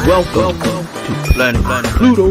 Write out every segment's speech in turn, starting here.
Welcome to Planet Pluto.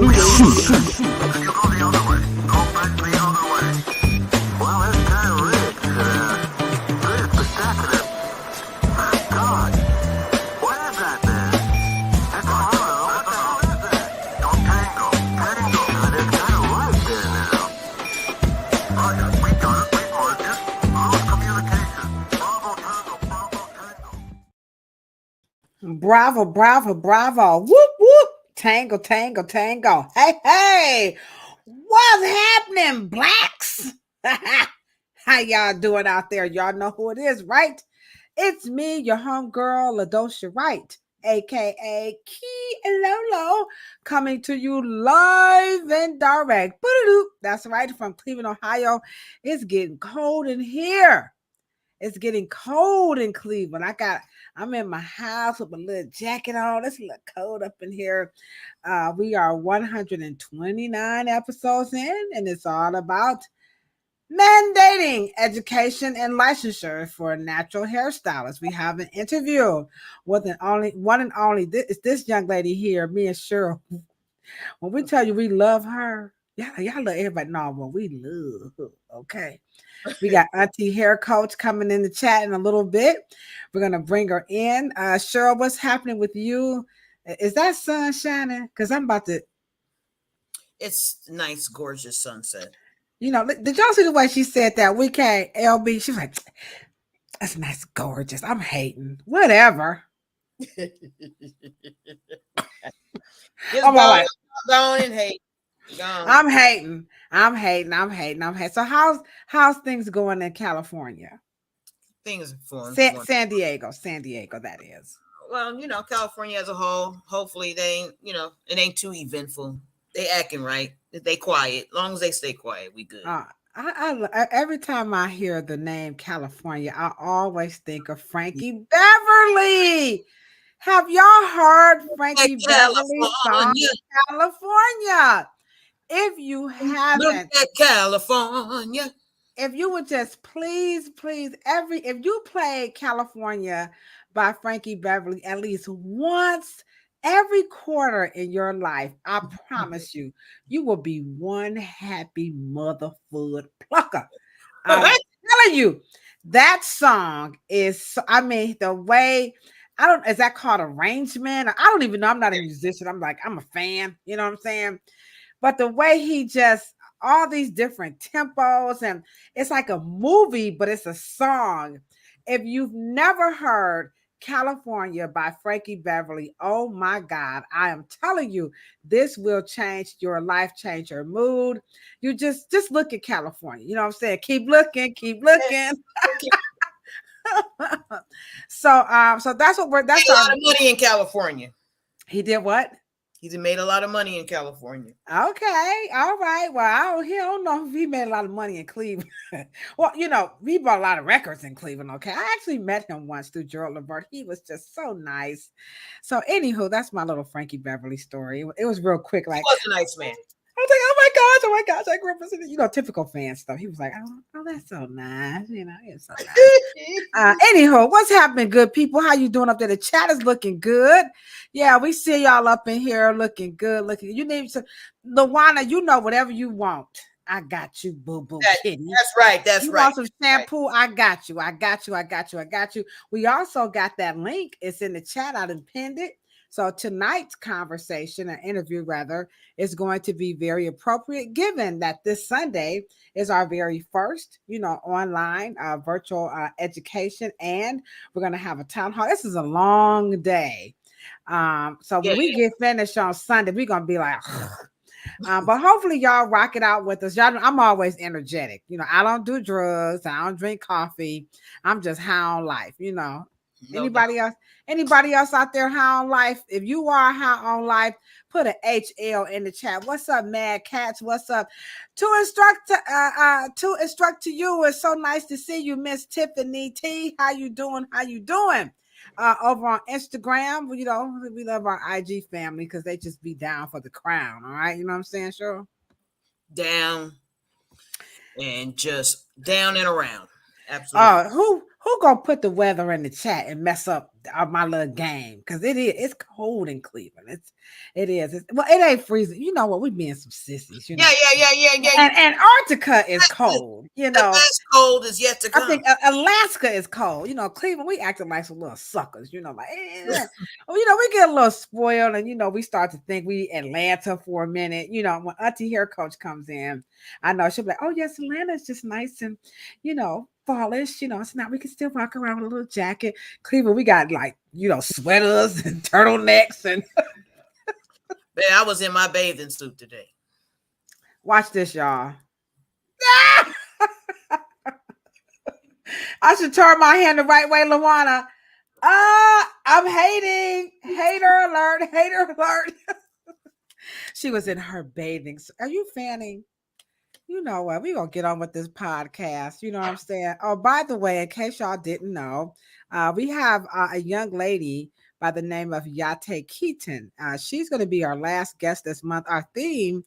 Bravo, bravo, bravo. Whoop, whoop. Tango, tango, tango. Hey, hey. What's happening, blacks? How y'all doing out there? Y'all know who it is, right? It's me, your homegirl, Ladosha Wright, a.k.a. Lo Lo, coming to you live and direct. That's right, from Cleveland, Ohio. It's getting cold in here. It's getting cold in Cleveland. I'm in my house with a little jacket on. It's a little cold up in here. We are 129 episodes in, and it's all about mandating education and licensure for natural hairstylists. We have an interview with one and only. This young lady here, me and Cheryl. When we tell you we love her, y'all let everybody know what we love her, okay? We got Auntie Hair Coach coming in the chat in a little bit. We're going to bring her in. Cheryl, what's happening with you? Is that sun shining? Because I'm about to... It's nice, gorgeous sunset. You know, did y'all see the way she said that? We can't, LB. She's like, that's nice, gorgeous. I'm hating. Whatever. I'm like, going and hate. Gone. I'm hating. So how's things going in California? Things are fun. San Diego, that is. Well, you know, California as a whole, hopefully they ain't, you know, it ain't too eventful. They acting right. They quiet. As long as they stay quiet, we good. I every time I hear the name California, I always think of Frankie Beverly. Have y'all heard Frankie Beverly's song California? If you haven't, look at California. If you would just please, if you play California by Frankie Beverly at least once every quarter in your life, I promise you, you will be one happy motherfucker plucker. I'm telling you, that song is, I mean, the way, is that called arrangement? I don't even know. I'm not a musician. I'm a fan. You know what I'm saying? But the way he just, all these different tempos, and it's like a movie, but it's a song. If you've never heard California by Frankie Beverly, oh my God, I am telling you, this will change your life, change your mood. You just look at California. You know what I'm saying? Keep looking. So that's what that's a lot of money in California. He did what? He's made a lot of money in California. Okay. All right. Well, I don't know if he made a lot of money in Cleveland. Well, you know, he bought a lot of records in Cleveland. Okay. I actually met him once through Gerald Levert. He was just so nice. So anywho, that's my little Frankie Beverly story. It was real quick. Like, he was a nice man. I was like, oh my gosh, I grew up listening, you know, typical fan stuff. He was like, oh, that's so nice. You know, it's so nice. Anyhow, what's happening, good people? How you doing up there? The chat is looking good. Yeah, we see y'all up in here looking good. You need to, Luana, you know, whatever you want. I got you, boo-boo kitty. That's right. You want some shampoo? Right. I got you. We also got that link. It's in the chat. I done pinned it. So tonight's conversation, or interview rather, is going to be very appropriate given that this Sunday is our very first, you know, online virtual education, and we're going to have a town hall. This is a long day. So when we get finished on Sunday, we're going to be like, but hopefully y'all rock it out with us. Y'all, I'm always energetic. You know, I don't do drugs. I don't drink coffee. I'm just high on life, you know. Anybody else out there high on life? If you are high on life, put an HL in the chat. What's up, Mad Cats? What's up? To instruct to you. It's so nice to see you, Miss Tiffany T. How you doing? over on Instagram. You know, we love our IG family because they just be down for the crown. All right, you know what I'm saying, Cheryl? Down and just down and around. Absolutely. Who gonna put the weather in the chat and mess up my little game? Because it's cold in Cleveland. It is. Well, it ain't freezing. You know what? We being some sissies. You know. Yeah. And Antarctica is cold. You The know. best cold is yet to I come. think Alaska is cold. You know, Cleveland, we acting like some little suckers. You know, like, well, you know, we get a little spoiled, and you know, we start to think we Atlanta for a minute. You know, when Auntie Hair Coach comes in, I know she'll be like, "Oh yes, Atlanta's just nice and you know, fallish. You know, so now we can still walk around with a little jacket." Cleveland, we got like you know sweaters and turtlenecks and. Man, I was in my bathing suit today. Watch this, y'all. I should turn my hand the right way, Luana. I'm hating. Hater alert. Hater alert. She was in her bathing. Are you fanning? You know what? We're going to get on with this podcast. You know what I'm saying? Oh, by the way, in case y'all didn't know, we have a young lady by the name of Yate Keaton. She's going to be our last guest this month. Our theme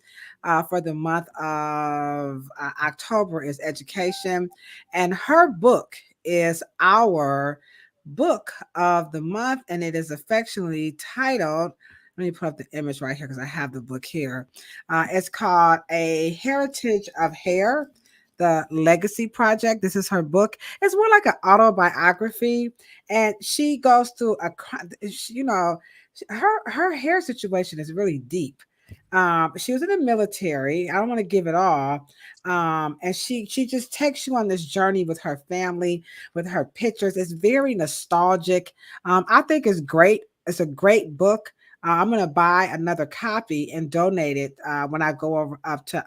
for the month of October is education. And her book is our book of the month. And it is affectionately titled, let me put up the image right here because I have the book here. It's called A Heritage of Hair, the Legacy Project. This is her book. It's more like an autobiography. And she goes through you know, her hair situation is really deep. She was in the military. I don't want to give it all. And she just takes you on this journey with her family, with her pictures. It's very nostalgic. I think it's great. It's a great book. I'm going to buy another copy and donate it when I go over up to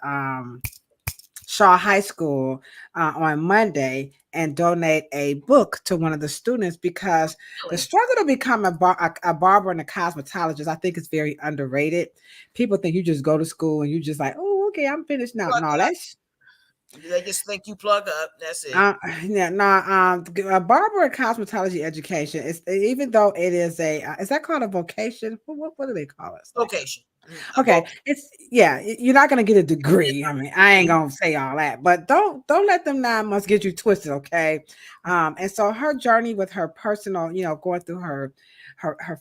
Shaw High School on Monday and donate a book to one of the students because the struggle to become a barber and a cosmetologist, I think is very underrated. People think you just go to school and you just like, oh, okay, I'm finished now. No, that's they just think you plug up. That's it. A barber and cosmetology education is, even though it is is that called a vocation? What do they call it? Vocation. Okay, it's you're not gonna get a degree. I mean, I ain't gonna say all that, but don't let them 9 months get you twisted, okay? And so her journey with her personal, you know, going through her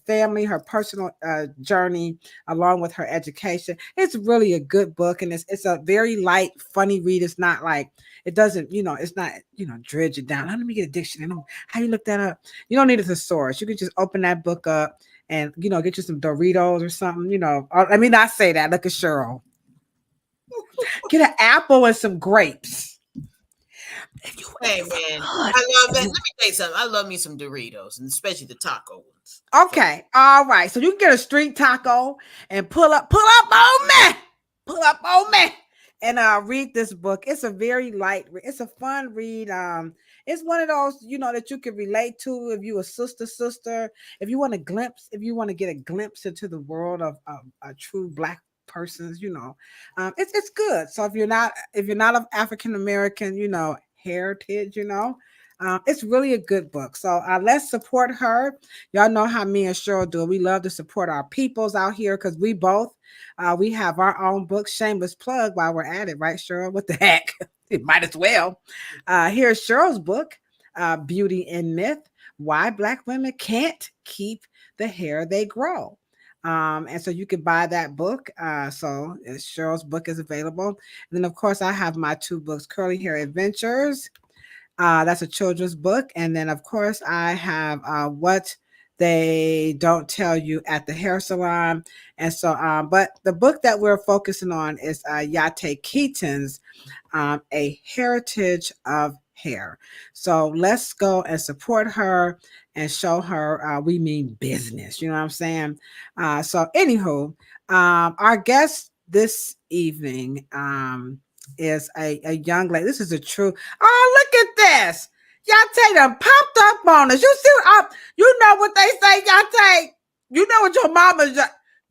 family, her personal journey, along with her education, it's really a good book, and it's a very light, funny read. It's not like it doesn't, you know, it's not, you know, dredge it down. Let me get a dictionary. How you look that up? You don't need a thesaurus. You can just open that book up and, you know, get you some Doritos or something, you know. Let me not say that. Look at Cheryl. Get an apple and some grapes. Hey, man. I love that. Let me tell you something. I love me some Doritos, and especially the taco ones. Okay. All right. So you can get a street taco and pull up on me. Pull up on me. And read this book. It's a very light, it's a fun read. It's one of those, you know, that you can relate to if you a sister, if you want to get a glimpse into the world of a true Black persons, you know, it's good. So if you're not of African American, you know, heritage, you know, it's really a good book. So let's support her. Y'all know how me and Cheryl do. We love to support our peoples out here because we both we have our own book. Shameless plug while we're at it, right, Cheryl? What the heck? It might as well. Here's Cheryl's book, Beauty and Myth: Why Black Women Can't Keep the Hair They Grow. And so you can buy that book. So Cheryl's book is available. And then, of course, I have my 2 books, Curly Hair Adventures. That's a children's book. And then, of course, I have What They Don't Tell You at the Hair Salon. And so, but the book that we're focusing on is Yate Keaton's A Heritage of Hair. So let's go and support her and show her we mean business. You know what I'm saying? So anywho, our guest this evening is a young lady. This is a true. Oh, look at this. Yate done popped up on us. You see, you know what they say, Yate. You know what your mama's.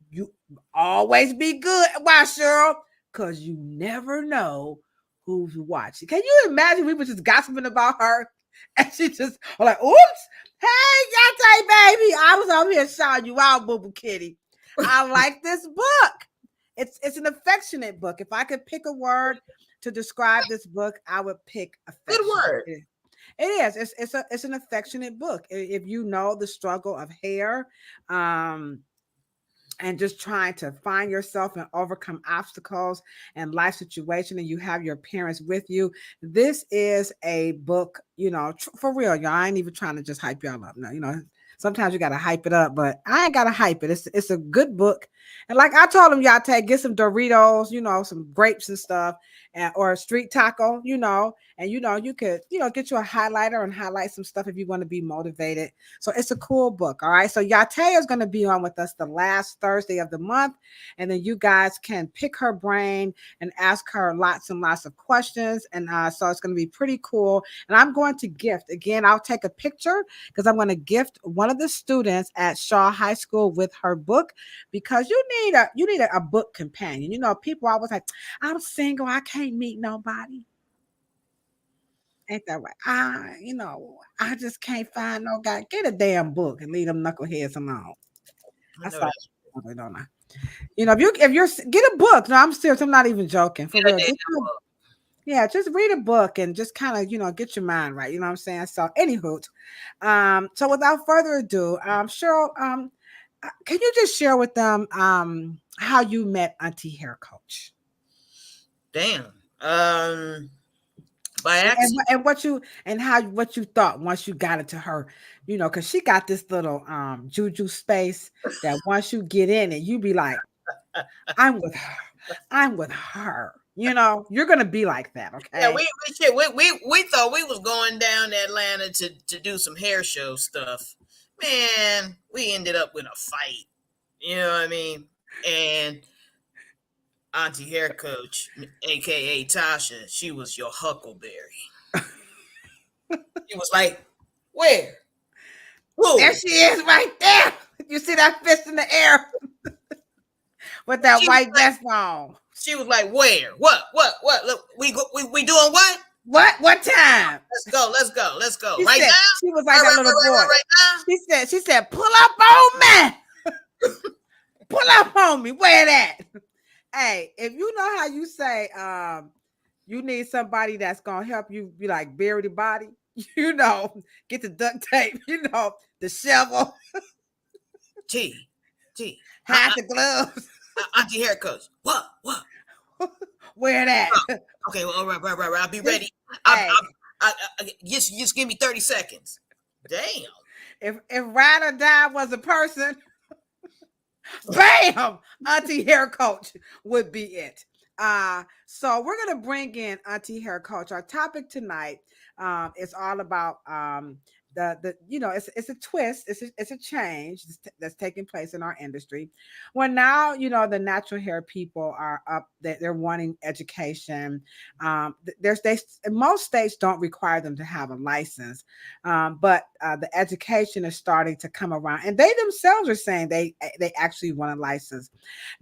You always be good. Why, Cheryl? Because you never know who's watching. Can you imagine we were just gossiping about her and she just like, oops. Yate, baby. I was over here shouting you out, Boo Boo Kitty. I like this book. It's an affectionate book. If I could pick a word to describe this book, I would pick affectionate. Good word. It is. It's an affectionate book. If you know the struggle of hair, and just trying to find yourself and overcome obstacles and life situation, and you have your parents with you, this is a book, for real, y'all. I ain't even trying to just hype y'all up. No, sometimes you got to hype it up, but I ain't got to hype it. It's a good book. And like I told them, y'all get some Doritos, some grapes and stuff, or a street taco, and you could, get you a highlighter and highlight some stuff if you want to be motivated. So it's a cool book. All right. So Yate is going to be on with us the last Thursday of the month. And then you guys can pick her brain and ask her lots and lots of questions. And so it's going to be pretty cool. And I'm going to gift, again, I'll take a picture because I'm going to gift one of the students at Shaw High School with her book, because you need a book companion. People always like, I'm single, I can't meet nobody. Ain't that right? I just can't find no guy. Get a damn book and leave them knuckleheads alone. That's all. Don't I? If you're get a book. No, I'm serious. I'm not even joking. For real. Just read a book and just kind of, get your mind right. You know what I'm saying? So, anywho, so without further ado, Cheryl, can you just share with them how you met Auntie Hair Coach? Damn. By accident. And what you thought once you got into her, because she got this little juju space that once you get in it, you be like, I'm with her. You're gonna be like that, okay? Yeah, we thought we was going down to Atlanta to do some hair show stuff. Man, we ended up with a fight. You know what I mean? And Auntie Hair Coach, a.k.a. Tasha, she was your huckleberry. She was like, where? Whoa. There she is right there. You see that fist in the air with that white vest on. She was like, where? What? Look, we doing what? What time? Let's go. She right said, now? She was like that little boy. Right she said, pull up on me. Pull up on me. Where that? Hey, if you know how you say you need somebody that's gonna help you be like bury the body, get the duct tape, the shovel. T. Hide the gloves. Auntie Hair Coach. What? Where that? Okay, well, all right. I'll be ready. Just give me 30 seconds. Damn. If Ride or Die was a person, bam, Auntie Hair Coach would be it. So we're gonna bring in Auntie Hair Coach. Our topic tonight is all about it's a twist, it's a change that's taking place in our industry. Well, now the natural hair people are up, they're wanting education. Most states don't require them to have a license, but the education is starting to come around, and they themselves are saying they actually want a license.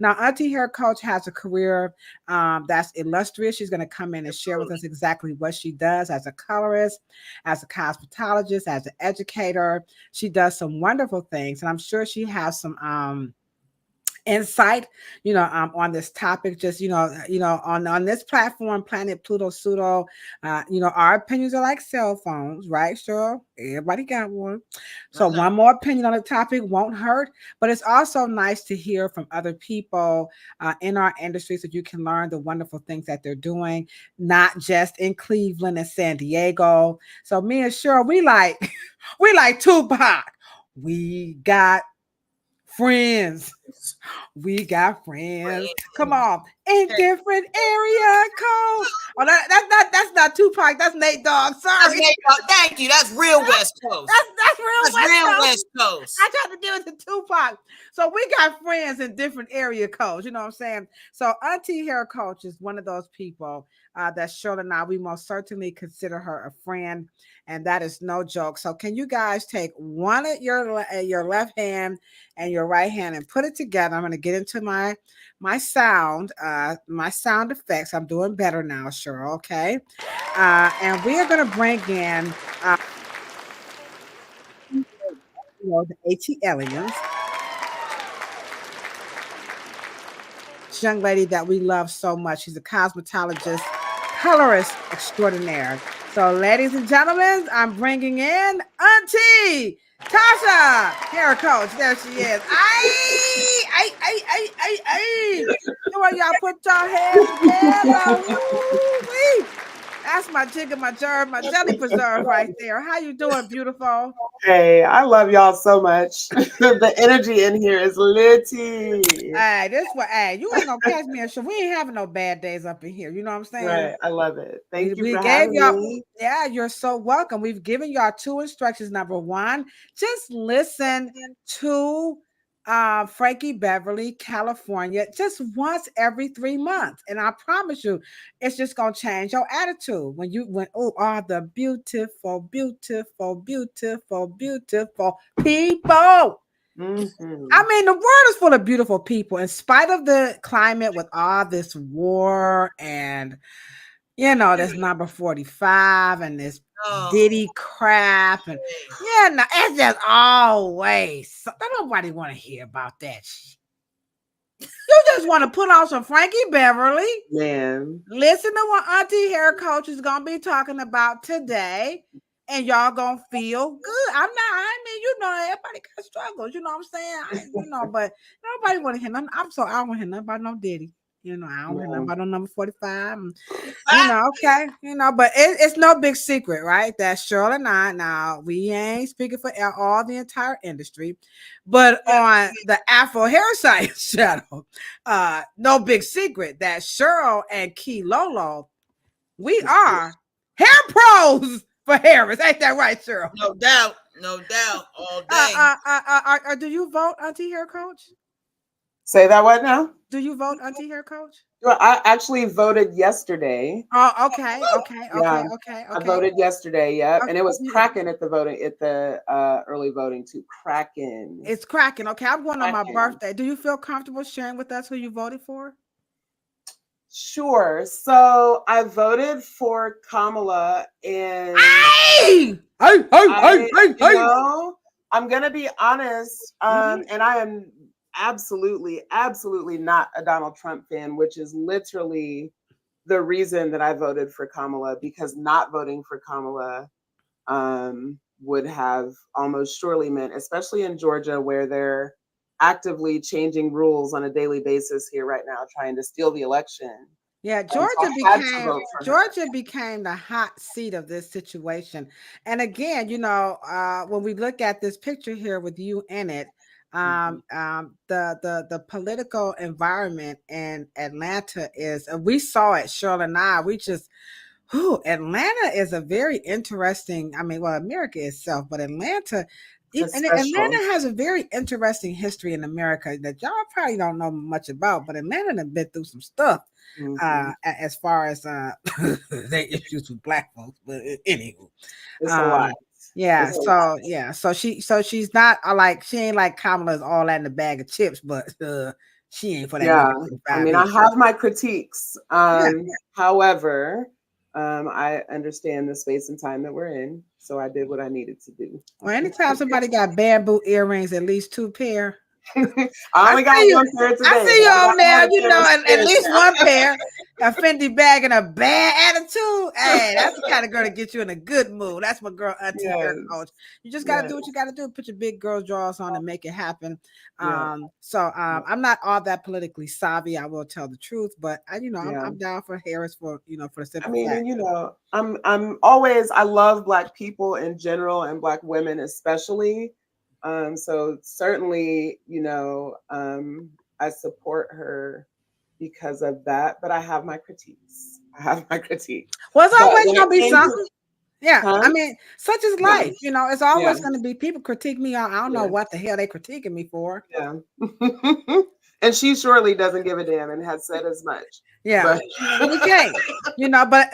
Now, Auntie Hair Coach has a career that's illustrious. She's going to come in and share with us exactly what she does as a colorist, as a cosmetologist, as an educator. She does some wonderful things, and I'm sure she has some insight, on this topic. Just on this platform, Planet Pluto Pseudo, our opinions are like cell phones, right? Sure, everybody got one. So one more opinion on the topic won't hurt, but it's also nice to hear from other people in our industry, so you can learn the wonderful things that they're doing, not just in Cleveland and San Diego. So me and Cheryl, we like Tupac. We got friends. We got friends. Come on, in different area codes. Oh, that's not Tupac. That's Nate Dogg. Sorry. Thank you. That's real West Coast. That's real West Coast. I tried to do it to Tupac. So we got friends in different area codes. You know what I'm saying? So Auntie Hair Coach is one of those people that Shirley and I, we most certainly consider her a friend, and that is no joke. So can you guys take one at your left hand and your right hand and put it together? I'm going to get into my sound effects. I'm doing better now, Cheryl. Okay, and we are going to bring in the ATLians. This young lady that we love so much. She's a cosmetologist, colorist extraordinaire. So, ladies and gentlemen, I'm bringing in Auntie Tasha, hair coach. There she is. Ay. Come on, y'all put your hands together. Woo-wee. That's my jigger, my germ, my jelly preserve right there. How you doing, beautiful? Hey, I love y'all so much. The energy in here is litty. Hey, this what? Hey, you ain't gonna catch me a show. We ain't having no bad days up in here. You know what I'm saying? Right, I love it. Thank you We for gave having y'all. me. Yeah, you're so welcome. We've given y'all 2 instructions. Number 1, just listen to Frankie Beverly, California, just once every 3 months, and I promise you, it's just gonna change your attitude when all the beautiful people. I mean, the world is full of beautiful people. In spite of the climate, with all this war and this number 45 and this Diddy crap, and it's just always nobody want to hear about that shit. You just want to put on some Frankie Beverly. Man. Listen to what Auntie Hair Coach is gonna be talking about today, and y'all gonna feel good. Everybody got struggles, you know what I'm saying? But nobody want to hear nothing. I don't want to hear nothing about no Diddy. I don't want to hear nothing about no number 45. Okay. But it's no big secret, right? That Cheryl and I, now we ain't speaking for all the entire industry, but on the Afro Hair Science channel, no big secret that Cheryl and Lo Lo, we are hair pros for Harris. Ain't that right, Cheryl? No doubt. All day. Do you vote, Auntie Hair Coach? Say that what now? Do you vote, Auntie Hair Coach? Well, I actually voted yesterday. Oh, okay. I voted yesterday, yep. And it was cracking at the early voting too. Cracking. It's cracking. Okay, I'm going on my birthday. Do you feel comfortable sharing with us who you voted for? Sure. So I voted for Kamala, and I'm gonna be honest, and I am absolutely not a Donald Trump fan, which is literally the reason that I voted for Kamala, because not voting for Kamala would have almost surely meant, especially in Georgia, where they're actively changing rules on a daily basis here right now, trying to steal the election. Yeah, Georgia became the hot seat of this situation. And again, when we look at this picture here with you in it, the political environment in Atlanta is, we saw it, Cheryl and I, Atlanta is a very interesting, America itself, but Atlanta has a very interesting history in America that y'all probably don't know much about, but Atlanta has been through some stuff as far as their issues with Black folks. But anywho, it's a lot. Yeah, so she's not she ain't like Kamala's all that in a bag of chips, but she ain't for that. Yeah, I have my critiques. However, I understand the space and time that we're in, so I did what I needed to do. Well, anytime somebody got bamboo earrings, at least 2 pair. I only got 1 pair today. I see you on there, at least 1 pair. A Fendi bag and a bad attitude. Hey, that's the kind of girl to get you in a good mood. That's my girl, Auntie Hair Coach. You just got to do what you got to do. Put your big girl drawers on and make it happen. I'm not all that politically savvy. I will tell the truth, but I'm down for Harris for the simple fact. I love Black people in general and Black women especially. So certainly, I support her because of that, but I have my critiques. Well, it's always going to be something. Yeah. Such is life. It's always going to be people critique me. I don't know what the hell they critiquing me for. Yeah. And she surely doesn't give a damn and has said as much. Yeah, But we can't,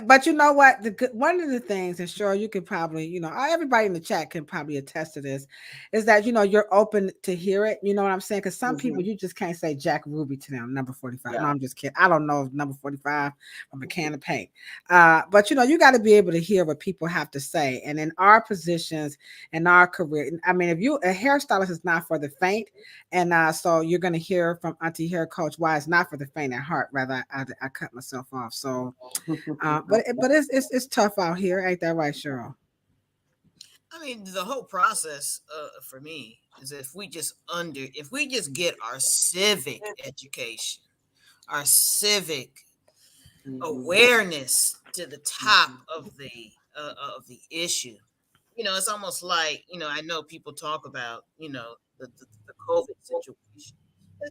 but you know what? One of the things, and sure, you could probably, everybody in the chat can probably attest to this, is that you're open to hear it. You know what I'm saying? Because some people you just can't say Jack Ruby to them. Number 45. No, yeah. I'm just kidding. I don't know number 45 from a can of paint. But you got to be able to hear what people have to say. And in our positions, in our career, I mean, if a hairstylist is not for the faint, and so you're going to hear from Auntie Hair Coach why it's not for the faint at heart. Rather, I cut myself off. So, but it's tough out here, ain't that right, Cheryl? I mean, the whole process for me is if we just get our civic education, our civic awareness to the top of the issue. It's almost like, I know people talk about, the COVID situation.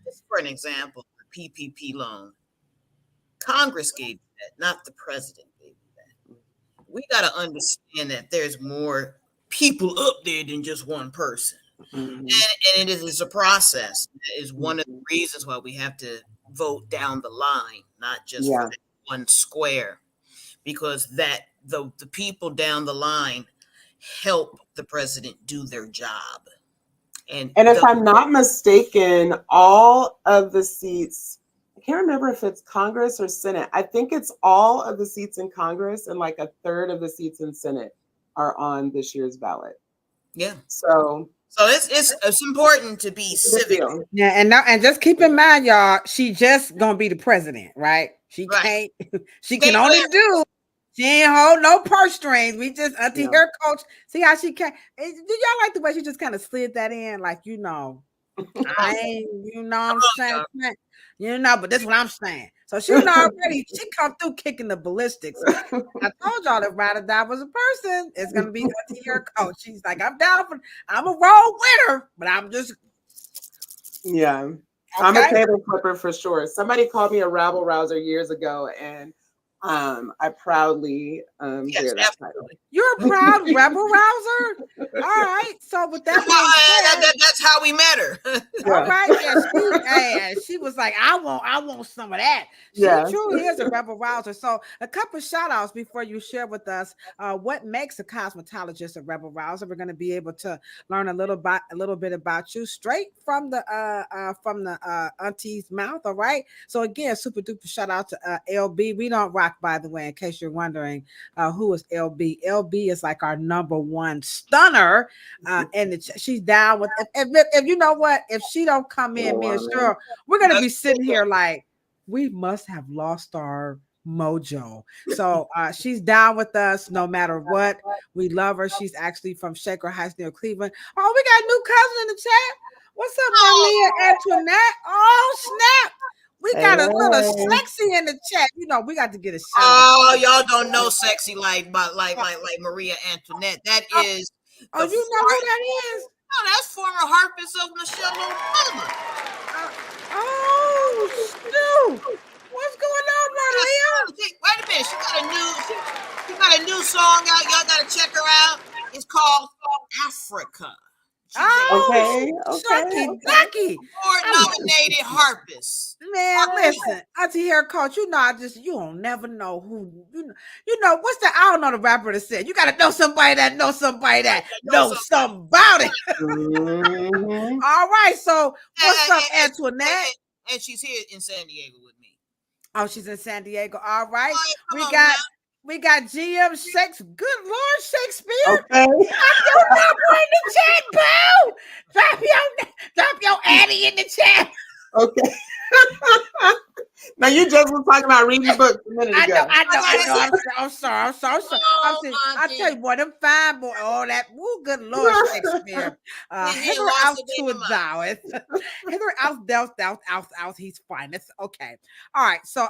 Just for an example, the PPP loan. Congress gave that, not the president gave that. We got to understand that there's more people up there than just one person. And it is a process. It is one of the reasons why we have to vote down the line, not just for that one square, because the people down the line help the president do their job. And if I'm not mistaken, all of the seats, I can't remember if it's Congress or Senate. I think it's all of the seats in Congress and like a third of the seats in Senate are on this year's ballot. Yeah. So it's important to be civic. Yeah, and just keep in mind, y'all, she just gonna be the president, right? She can't. She can only do. She ain't hold no purse strings. We just Auntie Hair Coach. See how she can. Do y'all like the way she just kind of slid that in, like I ain't, I'm saying, but this is what I'm saying. So she already she come through kicking the ballistics. I told y'all if Ride or Die was a person, it's gonna be Auntie Hair Coach. She's like, I'm a road winner, but I'm just Okay. I'm a table flipper for sure. Somebody called me a rabble rouser years ago, and I proudly bear that title. You're a proud rebel rouser. All right. So with that being said, that's how we met her. All right. She was like, I want some of that. She truly is a rebel rouser. So a couple shout outs before you share with us what makes a cosmetologist a rebel rouser. We're going to be able to learn a little bit about you straight from the auntie's mouth. All right. So again, super duper shout out to LB. We don't rock, by the way, in case you're wondering who is LB. LB is like our number one stunner, and she's down with. If you know what, if she don't come in, me and Cheryl, we're gonna be sitting here like we must have lost our mojo. So she's down with us no matter what. We love her. She's actually from Shaker Heights near Cleveland. Oh, we got a new cousin in the chat. What's up, Maria Antoinette? Oh, snap. We got a little sexy in the chat. We got to get a shout out. Oh, y'all don't know sexy like Maria Antoinette. That is. Oh, you know who that is? Oh, that's former harpist of Michelle Obama. Oh, shoot. What's going on, Maria? Wait a minute. She got a new song out. Y'all got to check her out. It's called Africa. Okay. Award-nominated harpist. Man, listen, Auntie Hair Coach, you don't never know who, what's the, I don't know the rapper that said, you got to know somebody that knows somebody that knows somebody. All right, so what's up, Antoinette? And she's here in San Diego with me. Oh, she's in San Diego. All right. We got GM Shakespeare. Good Lord, Shakespeare. Okay. Drop your number in the chat, boo. Drop your Addy in the chat. Okay. Now you just were talking about reading books a minute ago. I know. I'm sorry. I tell you what, them fine boy. Oh, that. Woo, good Lord, Shakespeare. Hither out to thou. Hither out. He's fine. That's okay. All right. So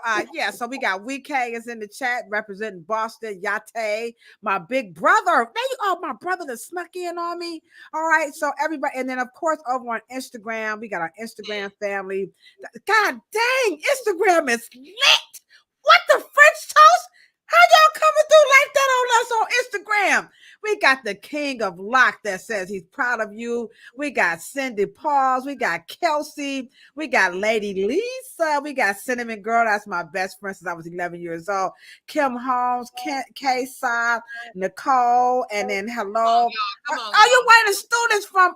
So we got WK is in the chat representing Boston. Yate, my big brother. My brother that snuck in on me. All right. So everybody, and then of course over on Instagram, we got our Instagram family. God dang, Instagram is lit. What the French toast? How y'all coming through like that on us on Instagram? We got the king of lock that says he's proud of you. We got Cindy Pauls. We got Kelsey. We got Lady Lisa. We got Cinnamon Girl. That's my best friend since I was 11 years old. Kim Holmes, K-Side, Nicole, and then hello. Come on, Are you waiting students from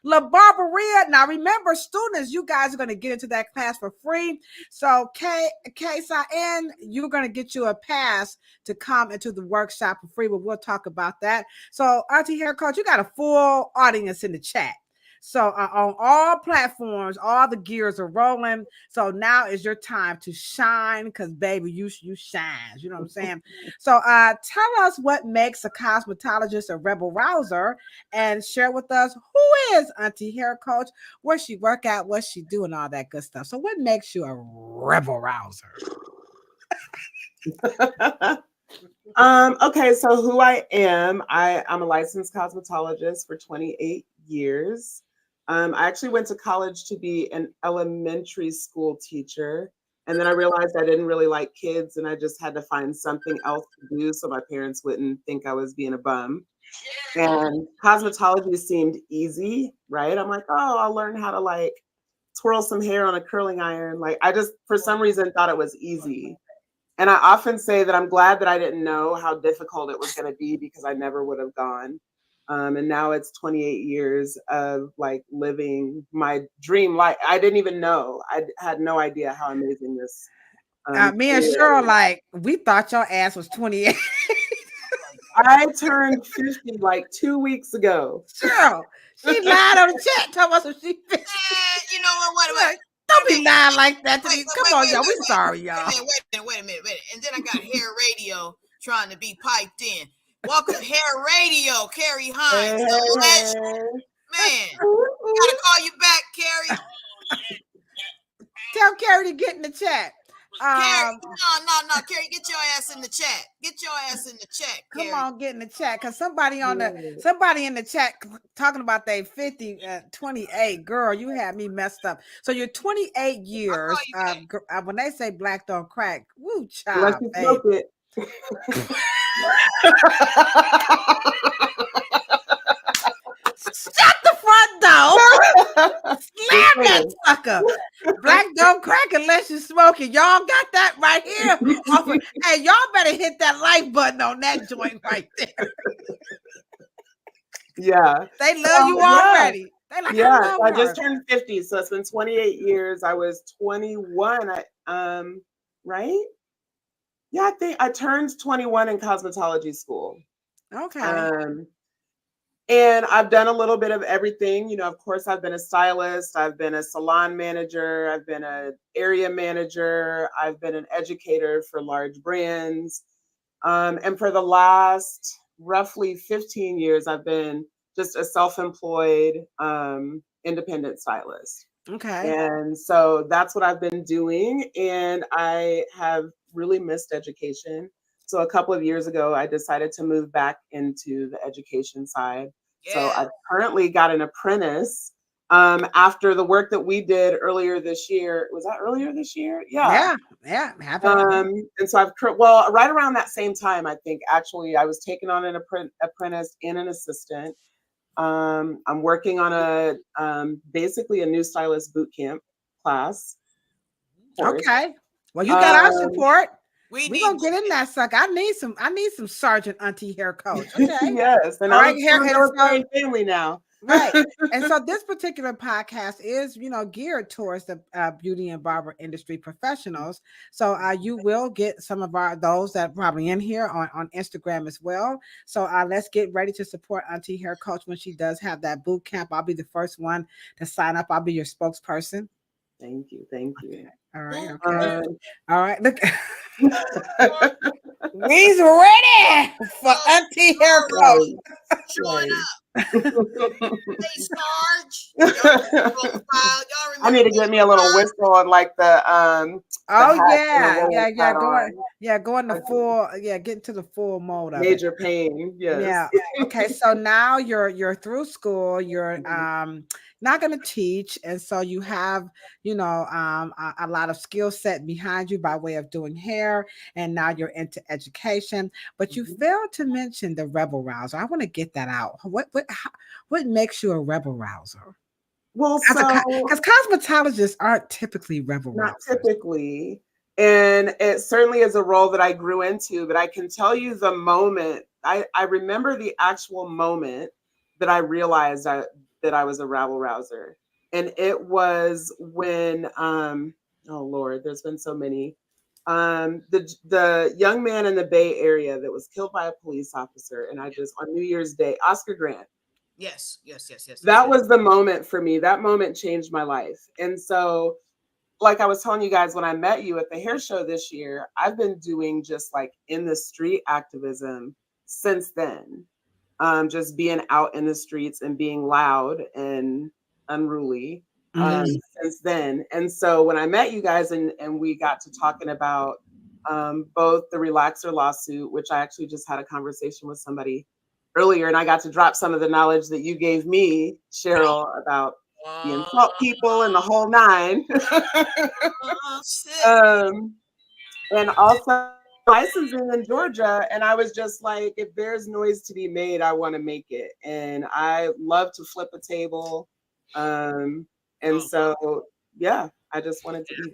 La Barberia? Now remember, students, you guys are going to get into that class for free. So K-Side, and you're going to get you a pass to come into the workshop for free, but we'll talk about that. So Auntie Hair Coach, you got a full audience in the chat. So on all platforms, all the gears are rolling. So now is your time to shine, because baby, you shine. You know what I'm saying? So tell us what makes a cosmetologist a rebel rouser, and share with us who is Auntie Hair Coach, where she work out, what she do, and all that good stuff. So what makes you a rebel rouser? Okay, so who I am, I'm a licensed cosmetologist for 28 years. I actually went to college to be an elementary school teacher. And then I realized I didn't really like kids, and I just had to find something else to do so my parents wouldn't think I was being a bum. And cosmetology seemed easy, right? I'm like, oh, I'll learn how to like twirl some hair on a curling iron. Like I just, for some reason, thought it was easy. And I often say that I'm glad that I didn't know how difficult it was going to be, because I never would have gone. And now it's 28 years of like living my dream life. I didn't even know. I had no idea how amazing this. Me and Cheryl, like, we thought your ass was 28. I turned 50 like 2 weeks ago. Cheryl, she lied on the chat. Tell us what she 50. You know what? Don't be lying like that to me. Come on, y'all. We sorry, y'all. Wait a minute. And then I got hair radio trying to be piped in. Welcome hair radio, Carrie Hines. Man, gotta call you back, Carrie. Tell Carrie to get in the chat. Carrie, no, Carrie, get your ass in the chat. Get your ass in the chat, Carrie. Come on, get in the chat, because somebody in the chat talking about they 50, 28. Girl, you had me messed up. So you're 28 years. When they say black don't crack, woo, child, babe. Shut the front door. Slam that sucker. Black don't crack unless you smoke it. Y'all got that right here. Hey, y'all better hit that like button on that joint right there. Yeah. They love you already. They like, yeah, I just turned 50, so it's been 28 years. I was 21. Right? Yeah, I think I turned 21 in cosmetology school. Okay. And I've done a little bit of everything. You know, of course, I've been a stylist. I've been a salon manager. I've been an area manager. I've been an educator for large brands. And for the last roughly 15 years, I've been just a self-employed independent stylist. Okay. And so that's what I've been doing. And I have really missed education. So a couple of years ago, I decided to move back into the education side. Yeah. So I've currently got an apprentice after the work that we did earlier this year. Was that earlier this year? Yeah. And so right around that same time, I think, actually, I was taking on an apprentice and an assistant. I'm working on basically a new stylist boot camp class. Okay. Well, you got our support. We're gonna get in that sucker. I need some Sergeant Auntie Hair Coach. Okay. Yes. And I'm a family now. Right. And so this particular podcast is, geared towards the beauty and barber industry professionals. So you will get some of those that are probably in here on Instagram as well. So let's get ready to support Auntie Hair Coach when she does have that boot camp. I'll be the first one to sign up. I'll be your spokesperson. Thank you. Thank you. Okay. All right. Okay. All right. Look. We's ready for Auntie Hair Coach. Join up. Hey, Sarge. I need to get me a little whistle on like the go in the full, get into the full mode of major pain. Yes. Yeah. Okay. So now you're through school. You're not going to teach. And so you have, a lot of skill set behind you by way of doing hair. And now you're into education. But you failed to mention the rebel rouser. I want to get that out. What makes you a rebel rouser? Well, so Because cosmetologists aren't typically rebel not rousers. typically. And it certainly is a role that I grew into, but I can tell you the moment, I remember the actual moment that I realized that I was a rabble rouser. And it was when, oh Lord, there's been so many. The young man in the Bay Area that was killed by a police officer, and on New Year's Day, Oscar Grant. Yes. That was the moment for me. That moment changed my life. And so, like I was telling you guys when I met you at the hair show this year, I've been doing just like in the street activism since then. Just being out in the streets and being loud and unruly since then. And so when I met you guys and we got to talking about both the relaxer lawsuit, which I actually just had a conversation with somebody earlier, and I got to drop some of the knowledge that you gave me, Cheryl, about the insult people and the whole nine. And also licensing in Georgia. And I was just like, if there's noise to be made, I want to make it. And I love to flip a table. And so, yeah, I just wanted to be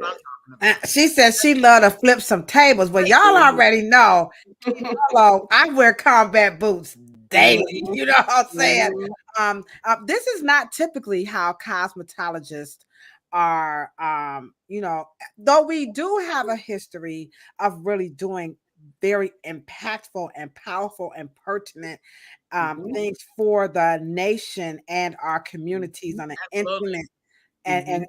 there. She says she love to flip some tables. Well, y'all already know, I wear combat boots daily. You know what I'm saying? This is not typically how cosmetologists are, though we do have a history of really doing very impactful and powerful and pertinent things for the nation and our communities on an intimate and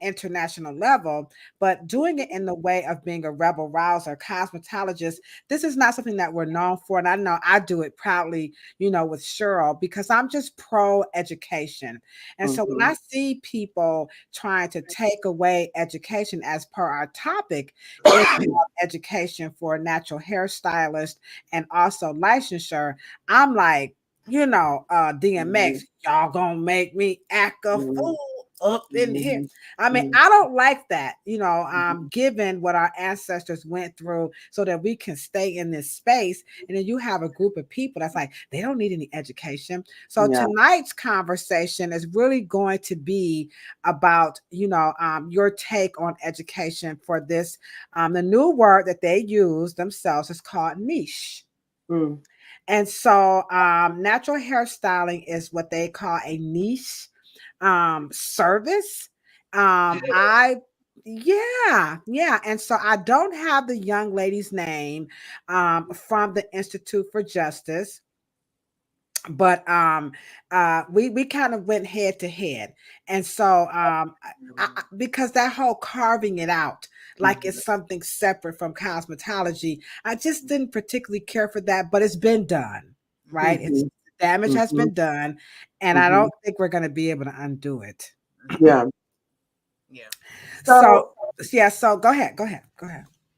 international level, but doing it in the way of being a rebel rouser, cosmetologist, this is not something that we're known for. And I know I do it proudly, with Cheryl, because I'm just pro education. And so when I see people trying to take away education as per our topic, education for natural hairstylist and also licensure, I'm like, DMX, y'all gonna make me act a fool up in here. I mean, I don't like that, given what our ancestors went through so that we can stay in this space. And then you have a group of people that's like, they don't need any education. So tonight's conversation is really going to be about, your take on education for this. The new word that they use themselves is called niche. And so natural hairstyling is what they call a niche service. And so I don't have the young lady's name from the Institute for Justice, but we kind of went head to head. And so because that whole carving it out like it's something separate from cosmetology, I just didn't particularly care for that, but it's been done, right? It's damage has been done, and I don't think we're going to be able to undo it. So go ahead.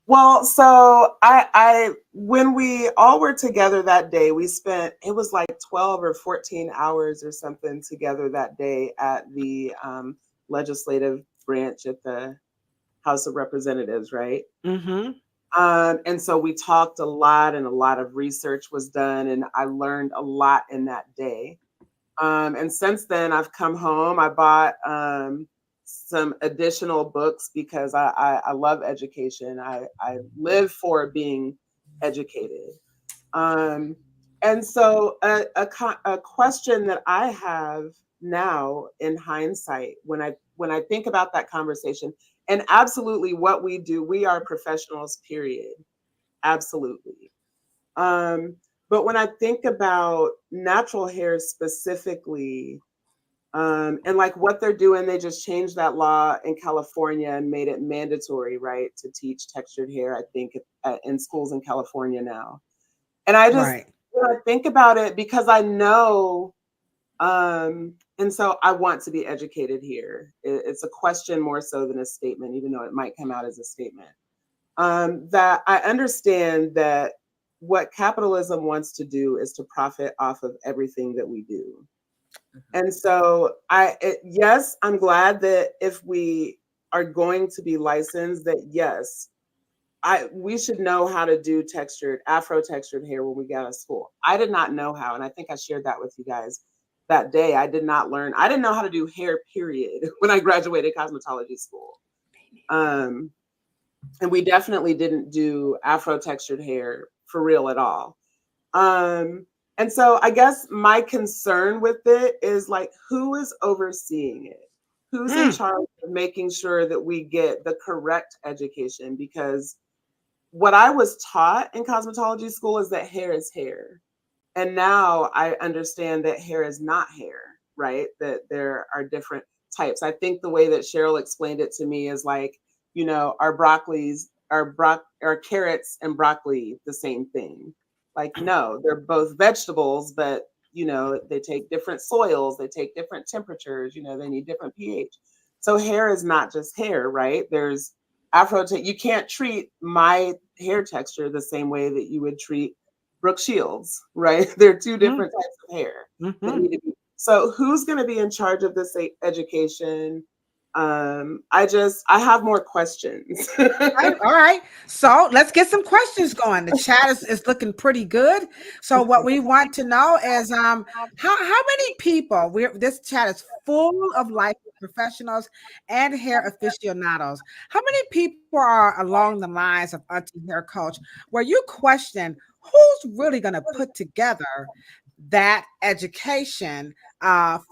Well, so I when we all were together that day, we spent, it was like 12 or 14 hours or something together that day at the legislative branch at the House of Representatives, right? And so we talked a lot, and a lot of research was done, and I learned a lot in that day. And since then, I've come home. I bought some additional books because I love education. I live for being educated. And so a question that I have now in hindsight, when I think about that conversation, and absolutely what we do, we are professionals, period. Absolutely. But when I think about natural hair specifically, and like what they're doing, they just changed that law in California and made it mandatory, right, to teach textured hair, I think, in schools in California now. And I just when I think about it, because I know, and so I want to be educated here. It's a question more so than a statement, even though it might come out as a statement. That I understand that what capitalism wants to do is to profit off of everything that we do. And so yes, I'm glad that if we are going to be licensed, that yes, we should know how to do Afro textured hair when we get out of school. I did not know how, and I think I shared that with you guys that day. I didn't know how to do hair, period, when I graduated cosmetology school. And we definitely didn't do Afro textured hair for real at all. And so I guess my concern with it is like, who is overseeing it? Who's in charge of making sure that we get the correct education? Because what I was taught in cosmetology school is that hair is hair. And now I understand that hair is not hair, right? That there are different types. I think the way that Cheryl explained it to me is like, are carrots and broccoli the same thing? Like, no, they're both vegetables, but they take different soils, they take different temperatures, they need different pH. So hair is not just hair, right? There's you can't treat my hair texture the same way that you would treat Brooke Shields, right? They're two different types of hair that need to be. So who's going to be in charge of this education? I have more questions. All right. So let's get some questions going. The chat is looking pretty good. So what we want to know is how many people this chat is full of life professionals and hair aficionados. How many people are along the lines of Auntie Hair Coach where you question who's really going to put together that education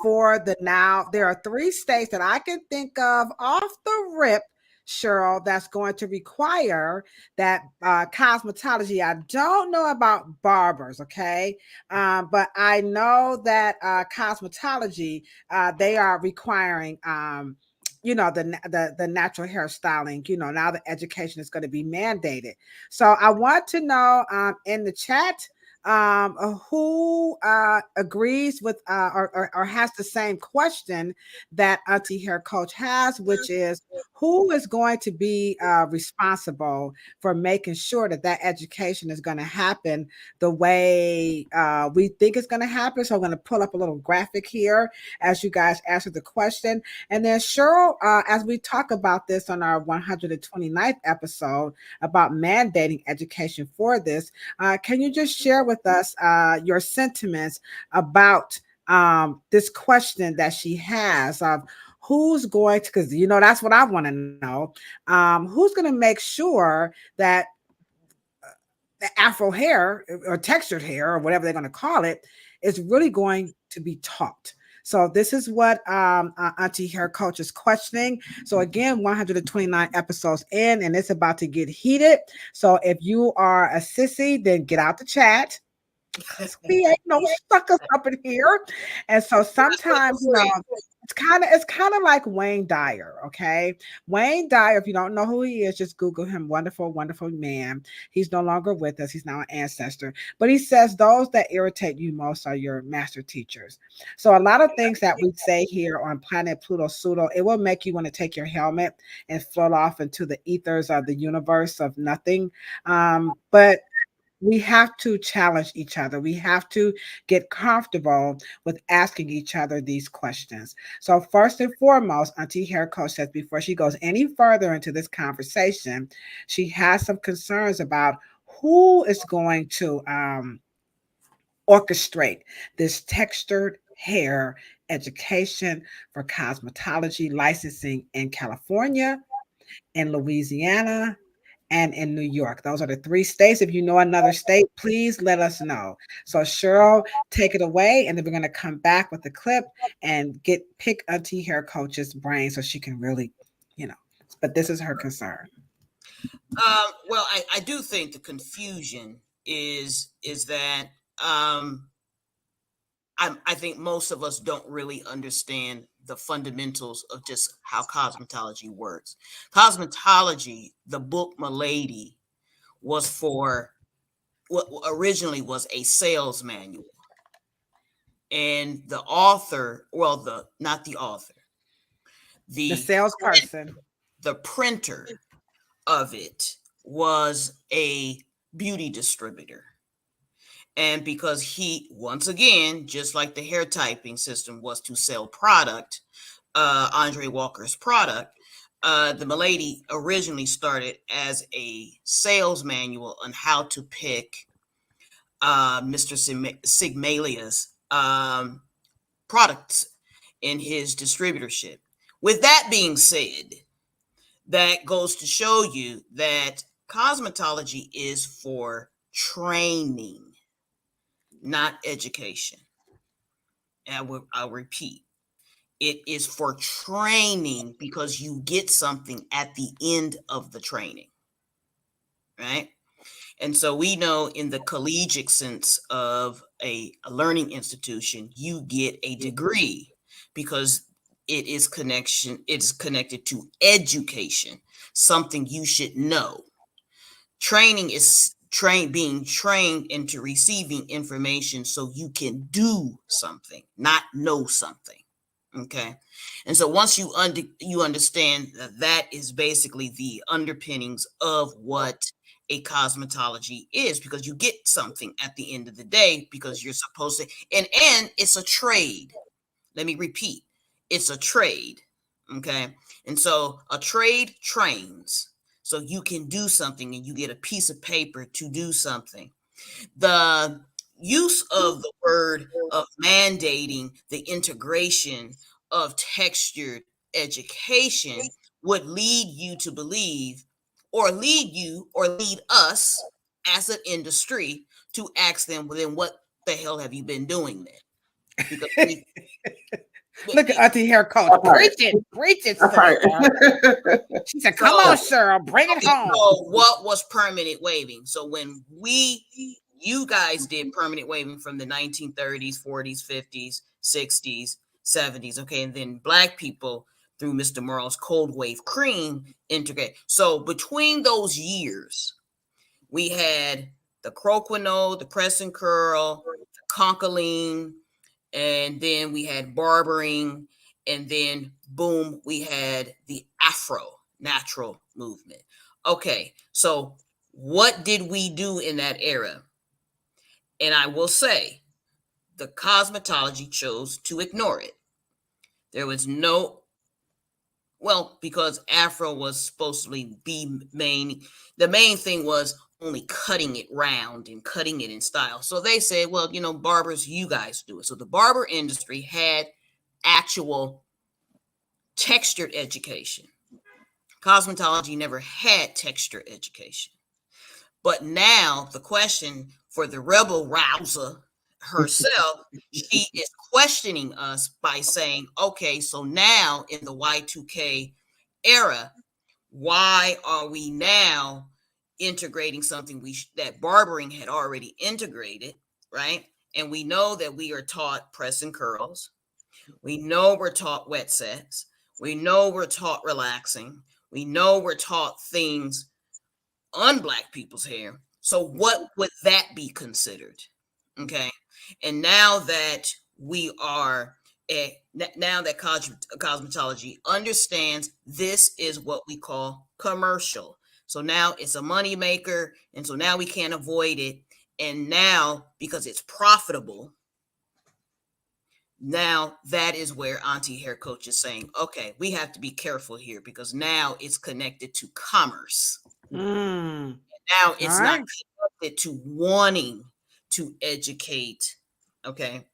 for now? There are 3 states that I can think of off the rip, Cheryl, that's going to require that cosmetology. I don't know about barbers, okay? But I know that cosmetology, they are requiring the natural hairstyling. Now the education is going to be mandated. So I want to know in the chat who agrees with or has the same question that Auntie Hair Coach has, which is who is going to be responsible for making sure that education is going to happen the way we think it's going to happen. So I'm going to pull up a little graphic here as you guys answer the question. And then Cheryl, as we talk about this on our 129th episode about mandating education for this, can you just share with us your sentiments about this question that she has of who's going to, because that's what I want to know, who's going to make sure that the Afro hair or textured hair or whatever they're going to call it is really going to be taught. So this is what Auntie Hair Coach is questioning. So again, 129 episodes in, and it's about to get heated. So if you are a sissy, then get out the chat. We ain't no suckers up in here. And so sometimes, it's kind of like Wayne Dyer. Okay. Wayne Dyer, if you don't know who he is, just Google him. Wonderful, wonderful man. He's no longer with us. He's now an ancestor. But he says those that irritate you most are your master teachers. So a lot of things that we say here on Planet Pluto Pseudo, it will make you want to take your helmet and float off into the ethers of the universe of nothing. But we have to challenge each other. We have to get comfortable with asking each other these questions. So first and foremost, Auntie Hair Coach says before she goes any further into this conversation, she has some concerns about who is going to orchestrate this textured hair education for cosmetology licensing in California, in Louisiana, and in New York. Those are the 3 states. If you know another state, please let us know. So Cheryl, take it away, and then we're going to come back with the clip and pick Auntie Hair Coach's brain so she can really, but this is her concern. Well, I do think the confusion is that I think most of us don't really understand the fundamentals of just how cosmetology works. Cosmetology, the book Milady, was for what originally was a sales manual. And the author, not the author, the salesperson, the printer of it was a beauty distributor. And because he, once again, just like the hair typing system was to sell product, Andre Walker's product, the Milady originally started as a sales manual on how to pick Mr. Sigmalia's products in his distributorship. With that being said, that goes to show you that cosmetology is for training, not education. And I'll repeat, it is for training because you get something at the end of the training, right? And so we know in the collegiate sense of a learning institution, you get a degree because it's connected to education, something you should know. Training is being trained into receiving information so you can do something, not know something. Okay. And so once you understand that is basically the underpinnings of what a cosmetology is, because you get something at the end of the day because you're supposed to, and it's a trade. Let me repeat, it's a trade. Okay. And so a trade trains so you can do something and you get a piece of paper to do something. The use of the word of mandating the integration of textured education would lead you to believe, or lead us as an industry to ask them, well, then what the hell have you been doing then? Because Look at Auntie Hair Coach. Preach it, sir. She said, come on, Cheryl, bring it home. So what was permanent waving? So when you guys did permanent waving from the 1930s, 40s, 50s, 60s, 70s, okay, and then Black people through Mr. Merle's cold wave cream integrate. So between those years, we had the croquino, the press and curl, the concholine, and then we had barbering, and then boom, we had the Afro natural movement. Okay, so what did we do in that era? And I will say, the cosmetology chose to ignore it. There was no, well, because Afro was supposed to be the main thing was only cutting it round and cutting it in style. So they said, well, barbers, you guys do it. So the barber industry had actual textured education. Cosmetology never had texture education. But now the question for the rebel rouser herself, she is questioning us by saying, okay, so now in the Y2K era, why are we now integrating something that barbering had already integrated, right? And we know that we are taught press and curls. We know we're taught wet sets. We know we're taught relaxing. We know we're taught things on Black people's hair. So what would that be considered? Okay. And now that we are now that cosmetology understands this is what we call commercial. So now it's a money maker, and so now we can't avoid it. And now, because it's profitable, now that is where Auntie Hair Coach is saying, okay, we have to be careful here because now it's connected to commerce. Now it's not connected to wanting to educate, okay?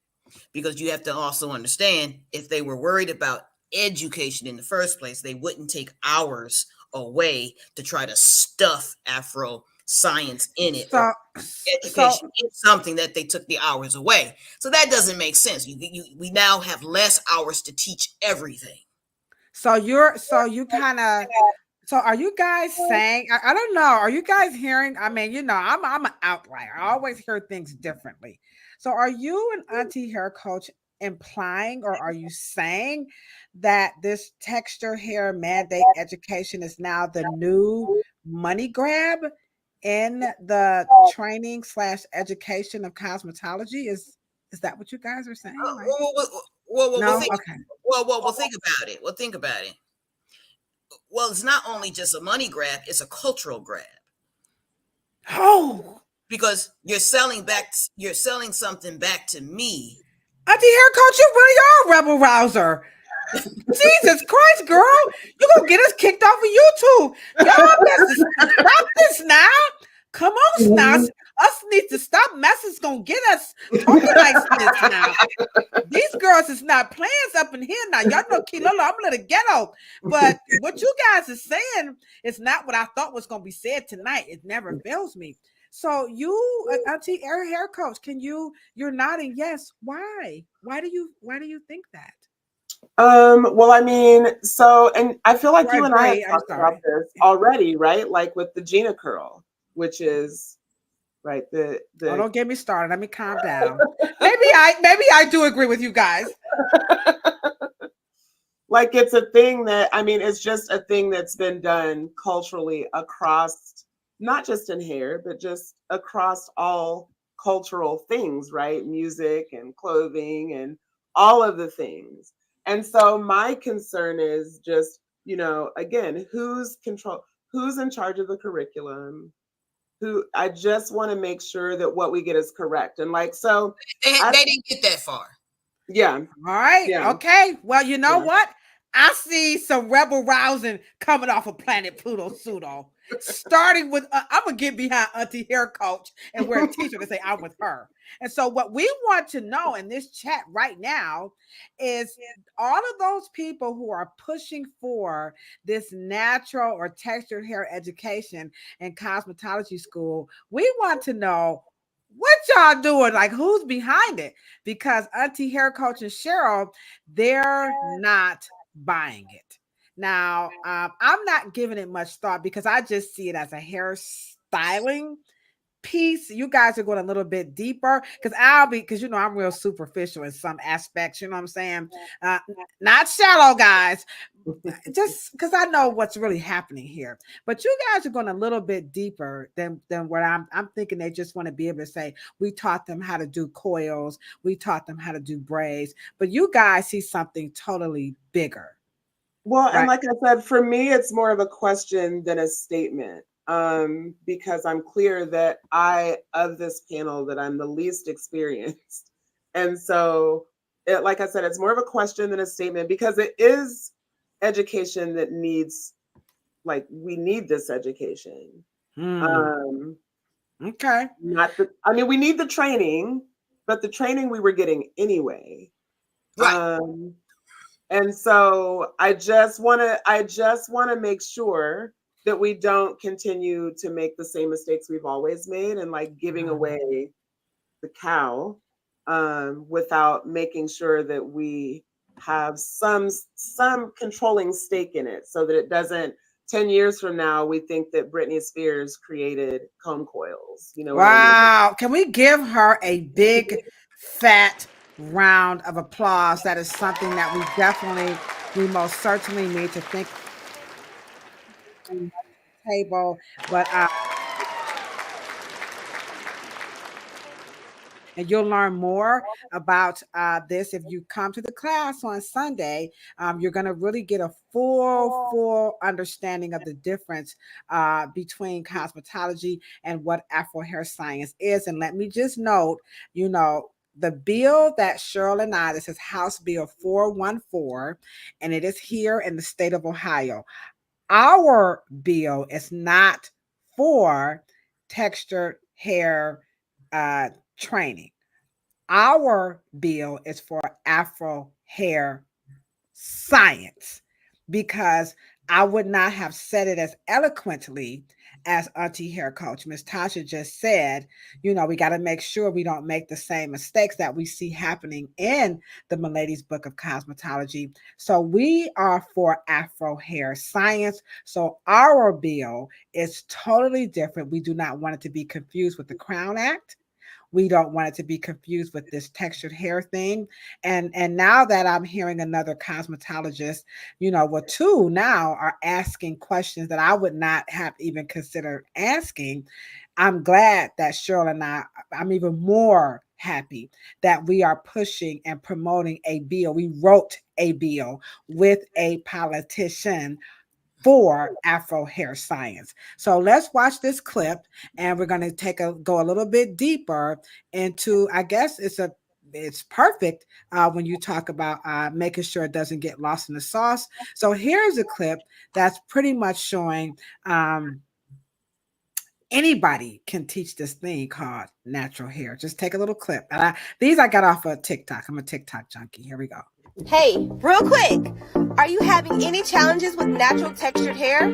Because you have to also understand, if they were worried about education in the first place, they wouldn't take hours away to try to stuff Afro science in it. Education is something that they took the hours away. So that doesn't make sense. We now have less hours to teach everything. So are you guys saying, I don't know, are you guys hearing, I'm an outlier. I always hear things differently. So are you and Auntie Hair Coach implying, or are you saying that this texture hair mandate education is now the new money grab in the training / education of cosmetology? Is that what you guys are saying? Well, think about it. Think about it. Well, it's not only just a money grab, it's a cultural grab. Oh, because you're selling something back to me. Auntie Hair Coach, you really are a rebel rouser. Jesus Christ, girl. You're going to get us kicked off of YouTube. Y'all best stop this now. Come on, now. Us need to stop messing. It's going to get us talking like this now. These girls is not playing up in here now. Y'all know Lo Lo, I'm a little ghetto. But what you guys are saying is not what I thought was going to be said tonight. It never fails me. So you, Auntie Hair Coach, you're nodding yes. Why? Why do you think that? Well, I mean, so, and I feel like you and I have talked sorry. about this already, right? Like with the Gina curl, which is right. Oh, don't get me started. Let me calm down. maybe I do agree with you guys. Like it's a thing that, I mean, it's just a thing that's been done culturally across, not just in hair, but just across all cultural things, right? Music and clothing and all of the things. And so my concern is just, you know, again, who's in charge of the curriculum? I just want to make sure that what we get is correct. And like, so they didn't get that far. Yeah. All right. Yeah. Okay. Well, you know what? I see some rebel rousing coming off of Planet Pluto Pseudo. Starting with, I'm going to get behind Auntie Hair Coach and wear a t-shirt and say, I'm with her. And so what we want to know in this chat right now is all of those people who are pushing for this natural or textured hair education in cosmetology school, we want to know what y'all doing? Like, who's behind it? Because Auntie Hair Coach and Cheryl, they're not buying it. Now, I'm not giving it much thought because I just see it as a hairstyling piece. You guys are going a little bit deeper because you know I'm real superficial in some aspects. You know what I'm saying? Not shallow, guys. Just because I know what's really happening here. But you guys are going a little bit deeper than what I'm thinking. They just want to be able to say, we taught them how to do coils. We taught them how to do braids. But you guys see something totally bigger. Well, right? And like I said, for me, it's more of a question than a statement. Because I'm clear that of this panel, that I'm the least experienced. And so, like I said, it's more of a question than a statement because it is education that needs, like, we need this education. Okay. We need the training, but the training we were getting anyway. Right. And so I just want to make sure that we don't continue to make the same mistakes we've always made and like giving away the cow without making sure that we have some controlling stake in it so that it doesn't 10 years from now we think that Britney Spears created comb coils. You know. Wow. I mean? Can we give her a big fat round of applause? That is something that we most certainly need to think table, but and you'll learn more about this if you come to the class on Sunday. You're going to really get a full understanding of the difference between cosmetology and what Afro hair science is. And let me just note, you know, the bill that Cheryl and I, this is House Bill 414, and it is here in the state of Ohio. Our bill is not for textured hair training. Our bill is for Afro hair science because I would not have said it as eloquently as Auntie Hair Coach. Miss Tasha just said, you know, we got to make sure we don't make the same mistakes that we see happening in the Milady's Book of Cosmetology. So we are for Afro hair science. So our bill is totally different. We do not want it to be confused with the Crown Act. We don't want it to be confused with this textured hair thing. And now that I'm hearing another cosmetologist, you know, well, two now are asking questions that I would not have even considered asking. I'm glad that Cheryl and I'm even more happy that we are pushing and promoting a bill. We wrote a bill with a politician for Afro hair science. So let's watch this clip, and we're going to go a little bit deeper into, I guess it's perfect when you talk about making sure it doesn't get lost in the sauce. So here's a clip that's pretty much showing anybody can teach this thing called natural hair. Just take a little clip. And these I got off of TikTok. I'm a TikTok junkie. Here we go. Hey, real quick, are you having any challenges with natural textured hair?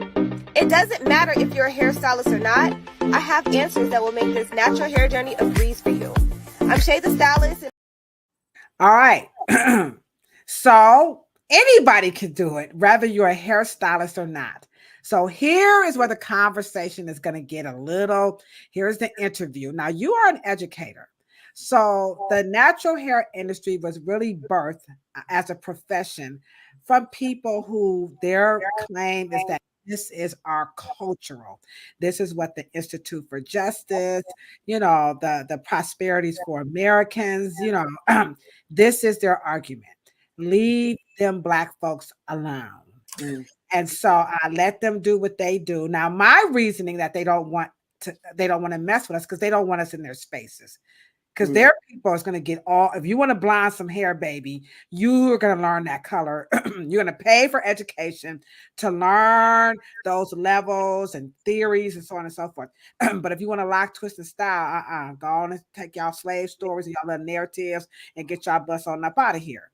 It doesn't matter if you're a hairstylist or not. I have answers that will make this natural hair journey a breeze for you. I'm Shay the Stylist. All right. So anybody can do it, whether you're a hairstylist or not. So here is where the conversation is going to get here's the interview. Now, you are an educator. So the natural hair industry was really birthed as a profession from people who their claim is that this is our cultural. This is what the Institute for Justice, the Prosperities for Americans, this is their argument. Leave them Black folks alone. And so I let them do what they do. Now, my reasoning that they don't want to mess with us because they don't want us in their spaces. Because their people is going to get if you want to blonde some hair, baby, you are going to learn that color. You're going to pay for education to learn those levels and theories and so on and so forth. But if you want to lock, twist, and style, go on and take y'all slave stories and y'all little narratives and get y'all bus on up out of here.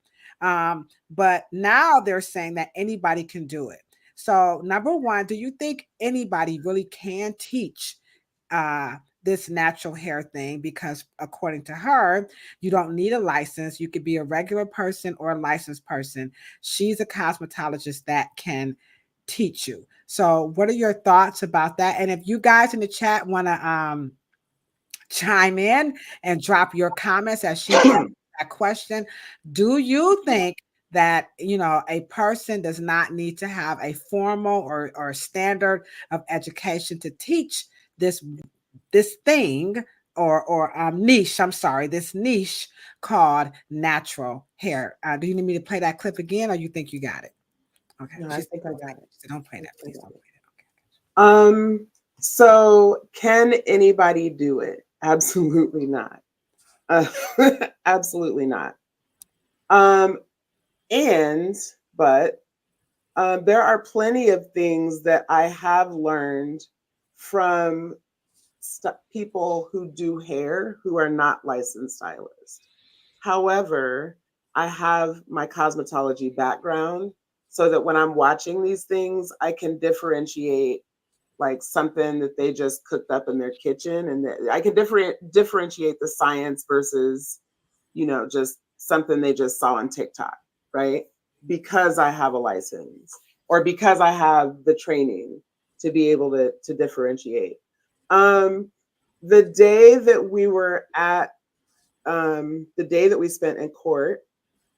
But now they're saying that anybody can do it. So number one, do you think anybody really can teach this natural hair thing? Because according to her, you don't need a license. You could be a regular person or a licensed person. She's a cosmetologist that can teach you. So what are your thoughts about that? And if you guys in the chat want to chime in and drop your comments as she answers that question, do you think that a person does not need to have a formal or standard of education to teach this thing or niche? I'm sorry, this niche called natural hair. Do you need me to play that clip again, or you think you got it? Okay, no, I think I got it. Don't play that, please. Don't play it. Okay. So can anybody do it? Absolutely not. Absolutely not. But there are plenty of things that I have learned from people who do hair who are not licensed stylists. However, I have my cosmetology background so that when I'm watching these things, I can differentiate like something that they just cooked up in their kitchen, and I can differentiate the science versus, just something they just saw on TikTok, right? Because I have a license or because I have the training to be able to differentiate. The day that we were at, the day that we spent in court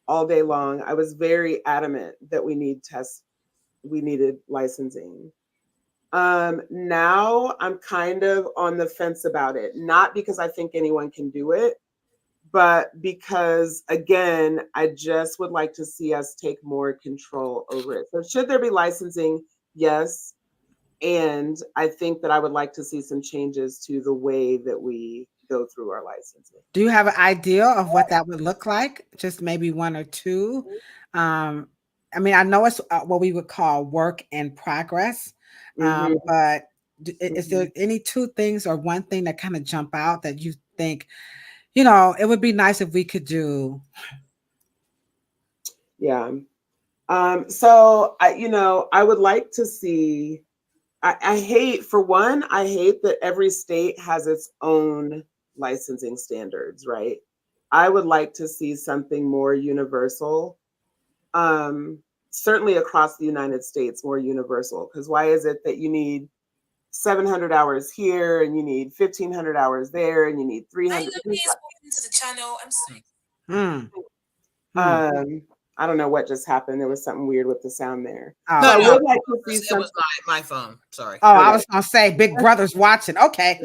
all day long, I was very adamant that we needed licensing. Now I'm kind of on the fence about it, not because I think anyone can do it, but because, again, I just would like to see us take more control over it. So should there be licensing? Yes. And I think that I would like to see some changes to the way that we go through our licensing. Do you have an idea of what that would look like? Just maybe one or two? I mean, I know it's what we would call work in progress. But is there any two things or one thing that kind of jump out that you think, it would be nice if we could do? Yeah. So I would like to see, I hate that every state has its own licensing standards, right? I would like to see something more universal. Certainly across the United States, more universal. Because why is it that you need 700 hours here and you need 1,500 hours there and you need 300? To the channel. I'm sorry. I don't know what just happened. There was something weird with the sound there. Oh, No, I no, would like to see it was my phone. Sorry. Oh, I was gonna say Big Brother's watching. Okay.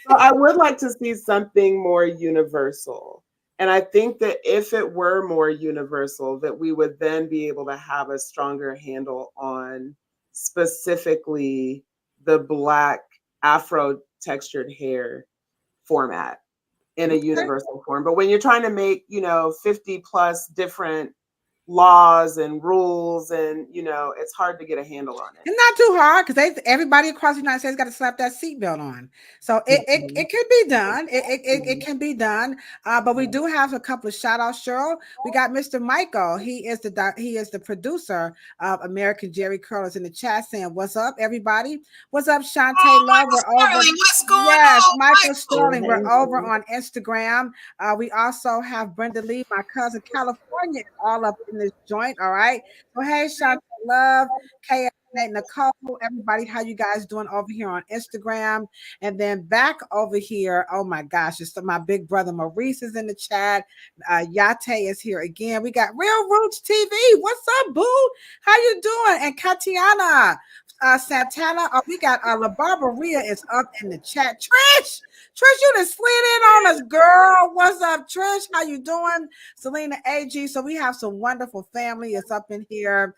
So I would like to see something more universal. And I think that if it were more universal, that we would then be able to have a stronger handle on specifically the Black Afro textured hair format in a universal form. But when you're trying to make, 50 plus different laws and rules, and it's hard to get a handle on it. It's not too hard because everybody across the United States got to slap that seatbelt on. So it can be done. It can be done. But we do have a couple of shout outs, Cheryl. We got Mr. Michael. He is the producer of American Jerry Curlers in the chat saying, "What's up, everybody? What's up, Shantae Love? We're over. What's going Yes, on, Michael Sterling. We're over on Instagram. We also have Brenda Lee, my cousin California, all up in this joint. All right. So hey, Shantae Love, K. Nicole, everybody, how you guys doing over here on Instagram? And then back over here, oh my gosh, it's my big brother Maurice is in the chat. Yate is here again. We got Real Roots TV. What's up, boo? How you doing? And Katiana Santana. Oh, we got La Barbaria is up in the chat. Trish, you done slid in on us, girl. What's up, Trish? How you doing? Selena AG. So we have some wonderful family. It's up in here.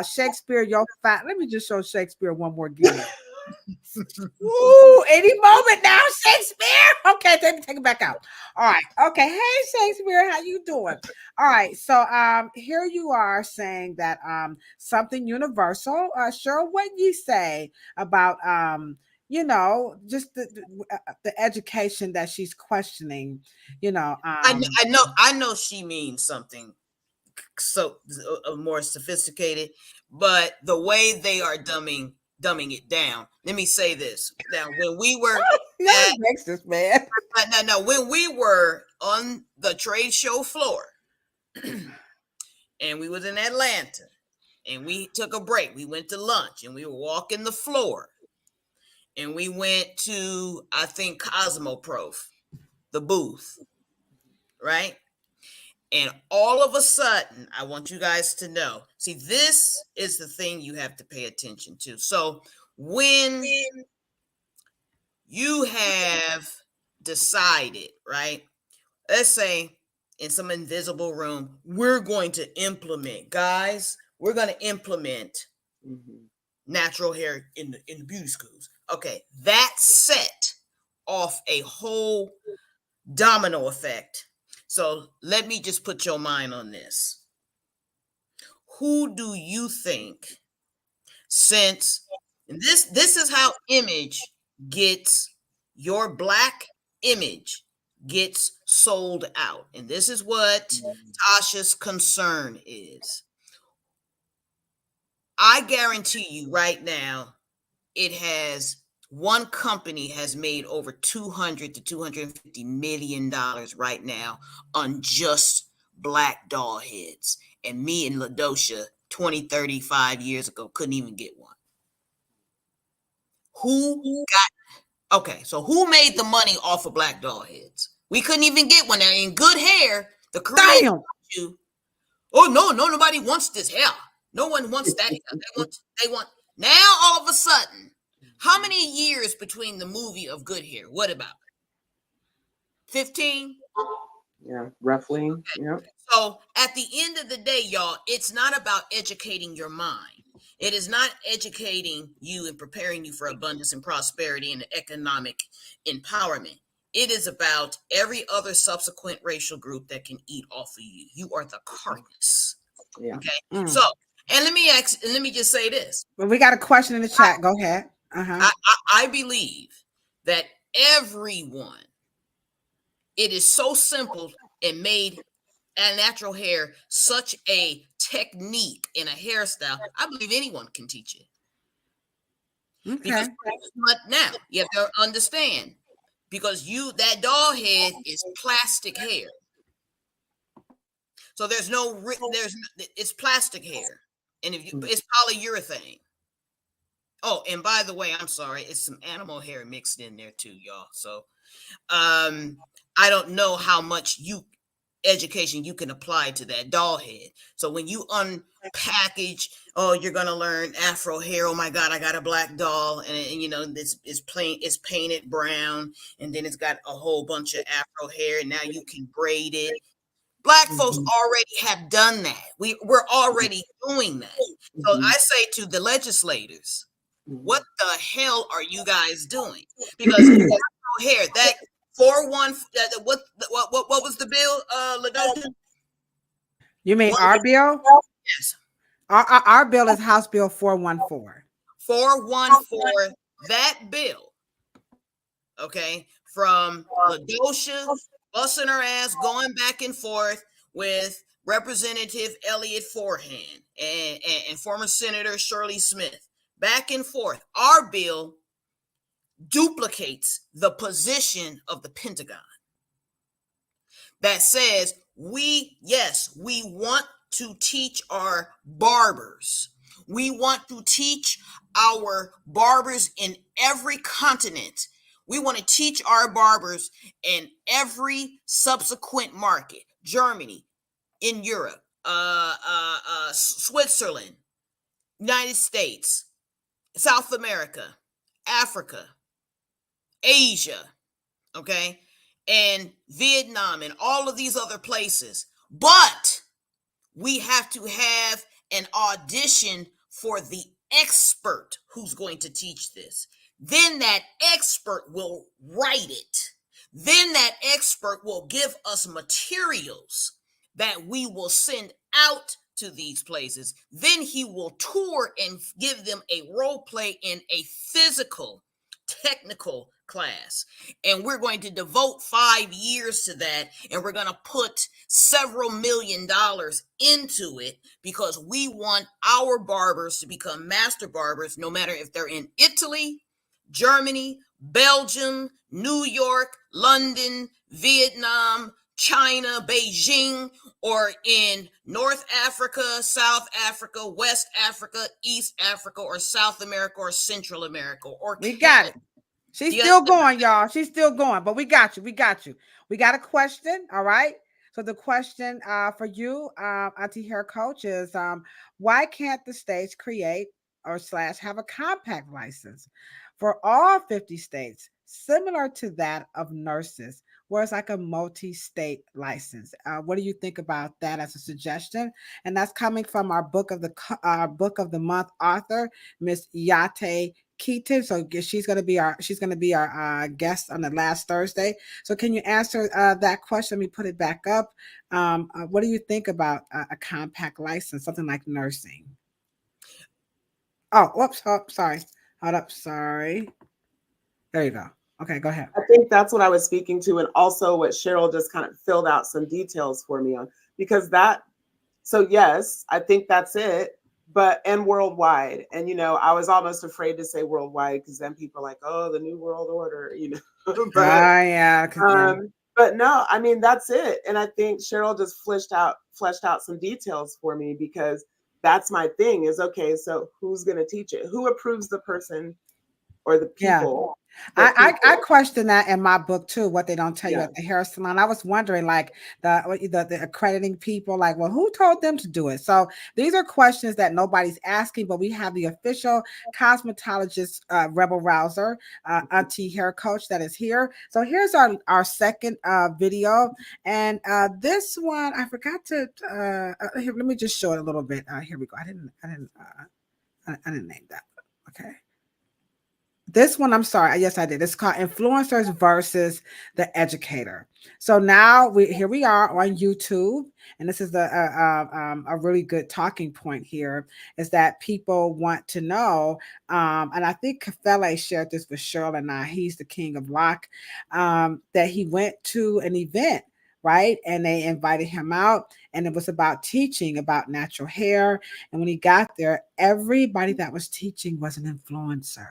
Shakespeare, your fat. Let me just show Shakespeare one more again. Ooh, any moment now, Shakespeare. Okay, take it back out. All right. Okay. Hey, Shakespeare, how you doing? All right. So here you are saying that something universal. Cheryl, what you say about just the education that she's questioning, I know she means something so more sophisticated, but the way they are dumbing it down. Let me say this. Now, when we were when we were on the trade show floor and we was in Atlanta and we took a break, we went to lunch and we were walking the floor and we went to, I think, Cosmoprof, the booth, right? And all of a sudden, I want you guys to know, see, this is the thing you have to pay attention to. So when you have decided, right, let's say in some invisible room, we're going to implement, guys, we're going to implement natural hair in the beauty schools. Okay, that set off a whole domino effect. So let me just put your mind on this. Who do you think, since this is how image gets, your Black image gets sold out. And this is what Tasha's concern is. I guarantee you right now, one company has made over $200 to $250 million right now on just Black doll heads. And me and Ladosha 20, 35 years ago couldn't even get one. So who made the money off of Black doll heads? We couldn't even get one. Now, in good hair, the Korean nobody wants this hair. No one wants that hair. They want now all of a sudden. How many years between the movie of Good Hair? What about 15? Yeah, roughly. Yeah. So at the end of the day, y'all, it's not about educating your mind. It is not educating you and preparing you for abundance and prosperity and economic empowerment. It is about every other subsequent racial group that can eat off of you. You are the carcass. Yeah. Okay. So, and let me just say this. Well, we got a question in the chat. Go ahead. I believe that everyone, it is so simple and made natural hair such a technique in a hairstyle. I believe anyone can teach it. Okay. Because now you have to understand, because that doll head is plastic hair. So it's plastic hair, and it's polyurethane. Oh, and by the way, I'm sorry, it's some animal hair mixed in there too, y'all. So I don't know how much education you can apply to that doll head. So when you unpackage, you're gonna learn Afro hair. Oh my God, I got a Black doll, and this is it's painted brown, and then it's got a whole bunch of Afro hair, and now you can braid it. Black folks already have done that. We're already doing that. So I say to the legislators, what the hell are you guys doing? Because hair, that 4-1, what was the bill, Ladosha? You mean our bill? Yes. Our bill is House Bill 414. 414, that bill, okay, from Ladosha busting her ass, going back and forth with Representative Elliott Forehand and former Senator Shirley Smith, back and forth. Our bill duplicates the position of the Pentagon that says we want to teach our barbers. We want to teach our barbers in every continent. We want to teach our barbers in every subsequent market. Germany, in Europe, Switzerland, United States, South America, Africa, Asia, okay, and Vietnam and all of these other places. But we have to have an audition for the expert who's going to teach this. Then that expert will write it. Then that expert will give us materials that we will send out to these places. Then he will tour and give them a role play in a physical, technical class. And we're going to devote 5 years to that. And we're going to put several $1 million into it because we want our barbers to become master barbers, no matter if they're in Italy, Germany, Belgium, New York, London, Vietnam, China, Beijing, or in North Africa, South Africa, West Africa, East Africa, or South America, or Central America, or we got it. She's still going, y'all. She's still going, but we got you. We got you. We got a question. All right. So the question for you, Auntie Hair Coach, is why can't the states create or / have a compact license for all 50 states, similar to that of nurses, where it's like a multi-state license? What do you think about that as a suggestion? And that's coming from our book of the month author, Miss Yate Keaton. So she's going to be our guest on the last Thursday. So can you answer that question? Let me put it back up. What do you think about a compact license, something like nursing? Oh, whoops! Oh, sorry. Hold up. Sorry. There you go. Okay, go ahead. I think that's what I was speaking to, and also what Cheryl just kind of filled out some details for me on, because so yes, I think that's it. But and worldwide, and I was almost afraid to say worldwide because then people are like, oh, the new world order, but yeah. But no, I mean, that's it. And I think Cheryl just fleshed out some details for me, because that's my thing is, okay, so who's going to teach it? Who approves the person or the people? I question that in my book too, what they don't tell you at the hair salon. I was wondering, like the accrediting people, like, well, who told them to do it? So these are questions that nobody's asking, but we have the official cosmetologist, rebel rouser, Auntie Hair Coach, that is here. So here's our second video, and this one I forgot to here. Let me just show it a little bit. Here we go. I didn't name that. Okay. This one, I'm sorry. Yes, I did. It's called Influencers versus the Educator. So now here we are on YouTube, and this is a really good talking point here, is that people want to know, and I think Kafele shared this with Cheryl and I. He's the king of lock, that he went to an event, right? And they invited him out, and it was about teaching about natural hair. And when he got there, everybody that was teaching was an influencer.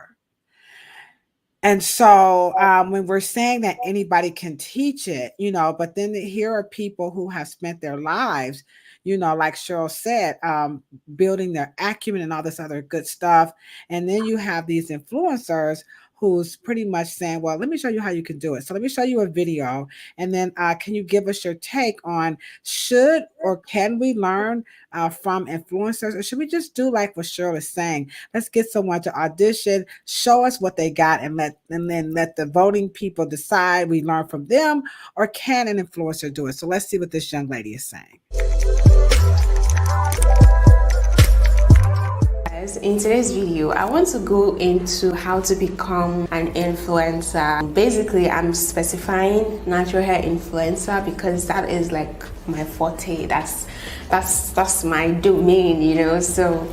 And so when we're saying that anybody can teach it, but then here are people who have spent their lives, like Cheryl said, building their acumen and all this other good stuff. And then you have these influencers who's pretty much saying, well, let me show you how you can do it. So let me show you a video, and then can you give us your take on should or can we learn from influencers, or should we just do like what Cheryl is saying? Let's get someone to audition, show us what they got, and then let the voting people decide we learn from them, or can an influencer do it? So let's see what this young lady is saying. In today's video, I want to go into how to become an influencer. Basically, I'm specifying natural hair influencer because that is like my forte. That's my domain, you know. So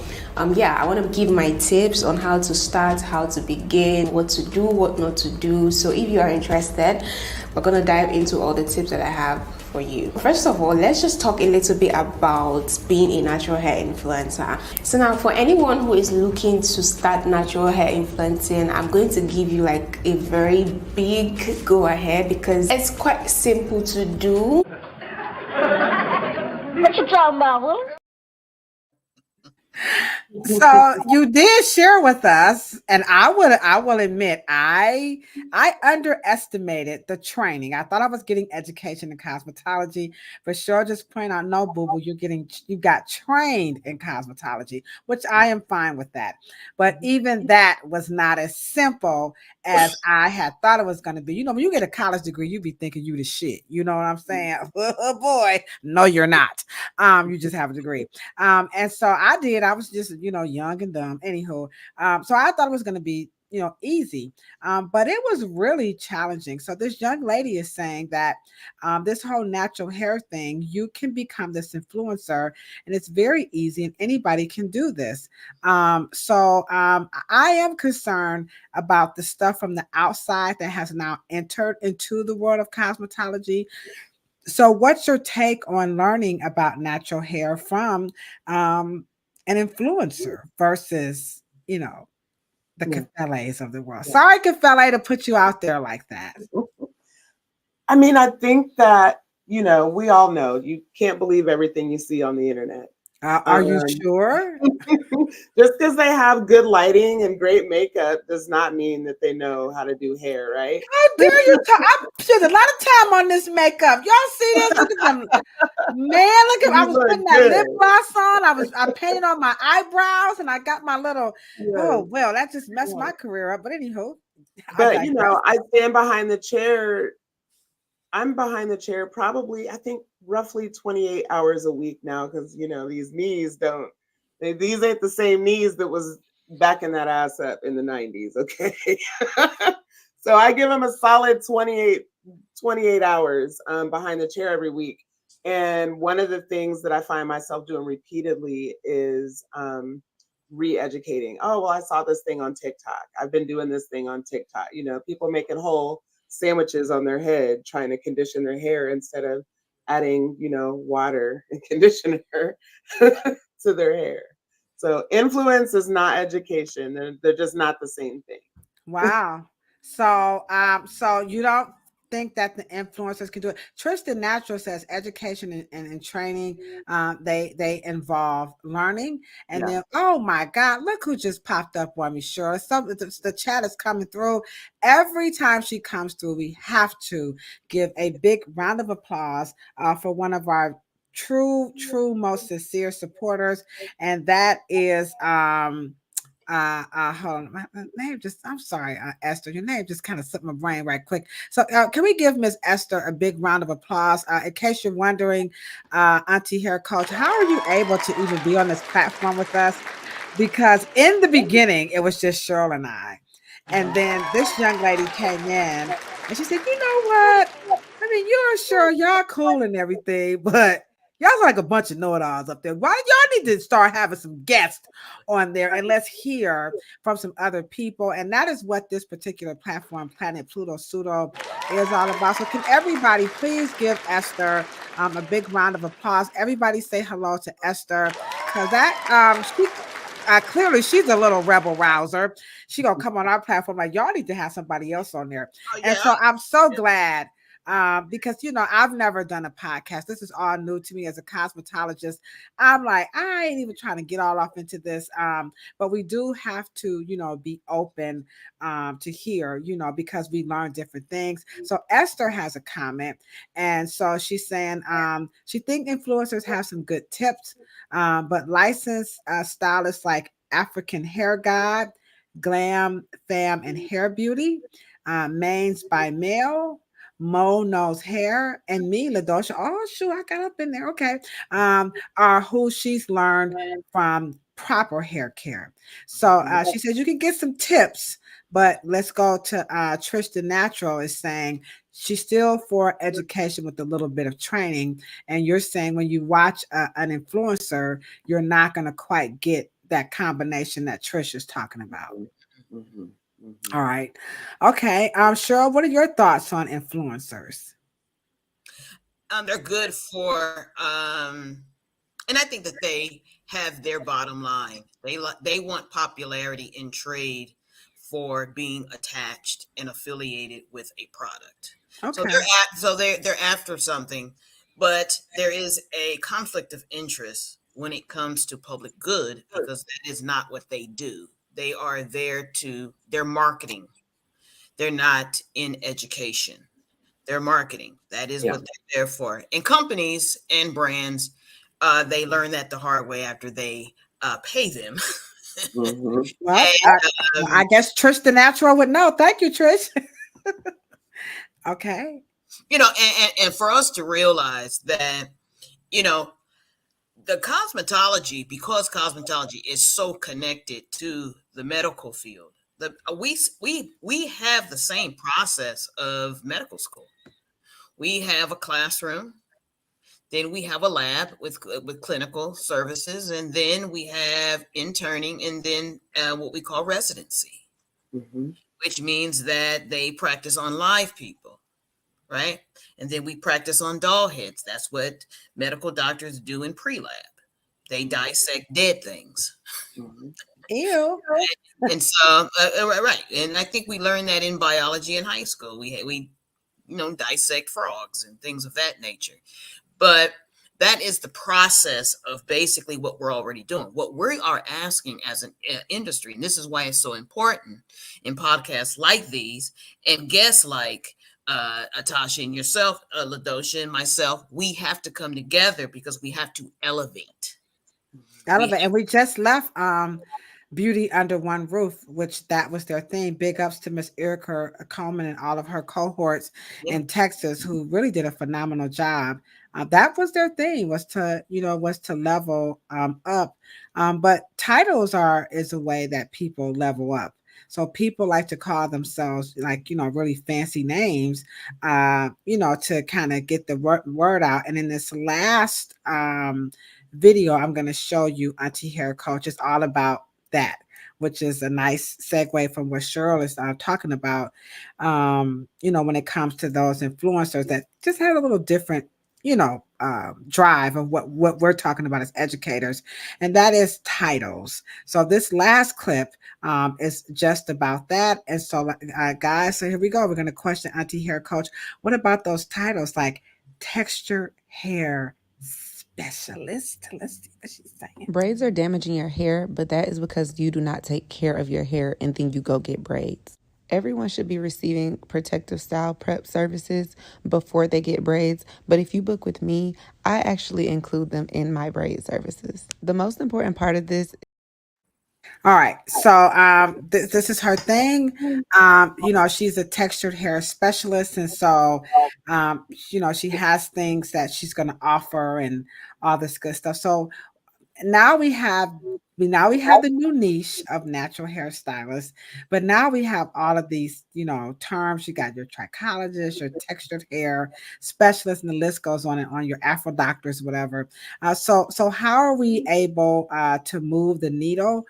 yeah, I want to give my tips on how to start, how to begin, what to do, what not to do. So if you are interested, we're gonna dive into all the tips that I have for you. First of all, let's just talk a little bit about being a natural hair influencer. So now, for anyone who is looking to start natural hair influencing, I'm going to give you like a very big go ahead because it's quite simple to do. What you talking about? So you did share with us, and I will admit I underestimated the training. I thought I was getting education in cosmetology, but sure just point out, no, boo boo, you got trained in cosmetology, which I am fine with that. But even that was not as simple as I had thought it was going to be. You know, when you get a college degree, you be thinking you the shit. You know what I'm saying? Oh boy, no, you're not. You just have a degree. And so I was just, young and dumb. Anywho, so I thought it was going to be, easy, but it was really challenging. So this young lady is saying that this whole natural hair thing, you can become this influencer, and it's very easy, and anybody can do this. So I am concerned about the stuff from the outside that has now entered into the world of cosmetology. So what's your take on learning about natural hair from an influencer versus, the Cafelles of the world? Sorry, Cafele, to put you out there like that. I mean, I think that, we all know you can't believe everything you see on the internet. Are you sure? Just because they have good lighting and great makeup does not mean that they know how to do hair, right? How dare you talk? I spent a lot of time on this makeup. Y'all see this? Look at them. Man, look at, I was putting that lip gloss on. I painted on my eyebrows, and I got my little, oh, well, that just messed my career up. But anywho. But, I stand behind the chair. I'm behind the chair probably, I think, roughly 28 hours a week now, because, these knees these ain't the same knees that was backing that ass up in the 90s, okay? So I give them a solid 28 hours behind the chair every week. And one of the things that I find myself doing repeatedly is re-educating. Oh, well, I saw this thing on TikTok. I've been doing this thing on TikTok. People making whole sandwiches on their head, trying to condition their hair instead of adding, water and conditioner to their hair. So influence is not education. They're just not the same thing. Wow. So you don't think that the influencers can do it? Tristan Natural says education and training, they involve learning, and then, oh my God, look who just popped up on me. Sure, the chat is coming through. Every time she comes through, we have to give a big round of applause for one of our true most sincere supporters, and that is hold on, my name I'm sorry, Esther, your name just kind of slipped my brain right quick. So can we give Miss Esther a big round of applause? In case you're wondering, Auntie Hair Coach, how are you able to even be on this platform with us? Because in the beginning, it was just Cheryl and I. And then this young lady came in and she said, you know what? I mean, you're sure y'all cool and everything, but y'all like a bunch of know-it-alls up there. Why y'all need to start having some guests on there, and let's hear from some other people. And that is what this particular platform, Planet Pluto Pseudo, is all about. So can everybody please give Esther a big round of applause? Everybody say hello to Esther, because that clearly she's a little rebel rouser. She gonna come on our platform like, y'all need to have somebody else on there. And so I'm so glad because I've never done a podcast. This is all new to me as a cosmetologist. I'm like, I ain't even trying to get all off into this. But we do have to, be open to hear, because we learn different things. So Esther has a comment, and so she's saying she think influencers have some good tips, but licensed stylists like African Hair God, Glam Fam, and Hair Beauty, Mains by Mail, Mo Knows Hair, and me, Ladosha. Oh, shoot, I got up in there. Okay. Are who she's learned from proper hair care. So she says you can get some tips, but let's go to Trish the Natural is saying she's still for education with a little bit of training. And you're saying when you watch an influencer, you're not going to quite get that combination that Trish is talking about. Mm-hmm. Mm-hmm. All right. Okay. Cheryl, what are your thoughts on influencers? They're good for, and I think that they have their bottom line. They want popularity in trade for being attached and affiliated with a product. Okay. So they're after something, but there is a conflict of interest when it comes to public good, because that is not what they do. They are they're marketing. They're not in education. They're marketing. That is what they're there for. And companies and brands, they learn that the hard way after they pay them. Mm-hmm. Well, I guess Trish the Natural would know. Thank you, Trish. Okay. And for us to realize that, the cosmetology, because cosmetology is so connected to the medical field, we have the same process of medical school. We have a classroom, then we have a lab with clinical services, and then we have interning, and then what we call residency, which means that they practice on live people, right? And then we practice on doll heads. That's what medical doctors do in pre-lab. They dissect dead things. Ew. And so, right. And I think we learned that in biology in high school. We dissect frogs and things of that nature. But that is the process of basically what we're already doing. What we are asking as an industry, and this is why it's so important in podcasts like these and guests like Atasha and yourself, Ladosha, and myself, we have to come together because we have to elevate. And we just left Beauty Under One Roof, which that was their theme. Big ups to Miss Erica Coleman and all of her cohorts in Texas who really did a phenomenal job. That was their thing, was to level up. But titles is a way that people level up. So people like to call themselves really fancy names, to kind of get the word out. And in this last video I'm going to show you, Auntie Hair Coach, is all about that, which is a nice segue from what Cheryl is talking about, when it comes to those influencers that just have a little different, drive of what we're talking about as educators, and that is titles. So this last clip is just about that. And so guys, so here we go. We're going to question Auntie Hair Coach. What about those titles like textured hair specialist? Let's see what she's saying. Braids are damaging your hair, but that is because you do not take care of your hair and then you go get braids. Everyone should be receiving protective style prep services before they get braids, but if you book with me, I actually include them in my braid services. The most important part of this. All right, so this is her thing. She's a textured hair specialist, and so she has things that she's going to offer and all this good stuff. So now we have the new niche of natural hairstylists, but now we have all of these, terms. You got your trichologist, your textured hair specialist, and the list goes on and on, your Afro doctors, whatever. So how are we able to move the needle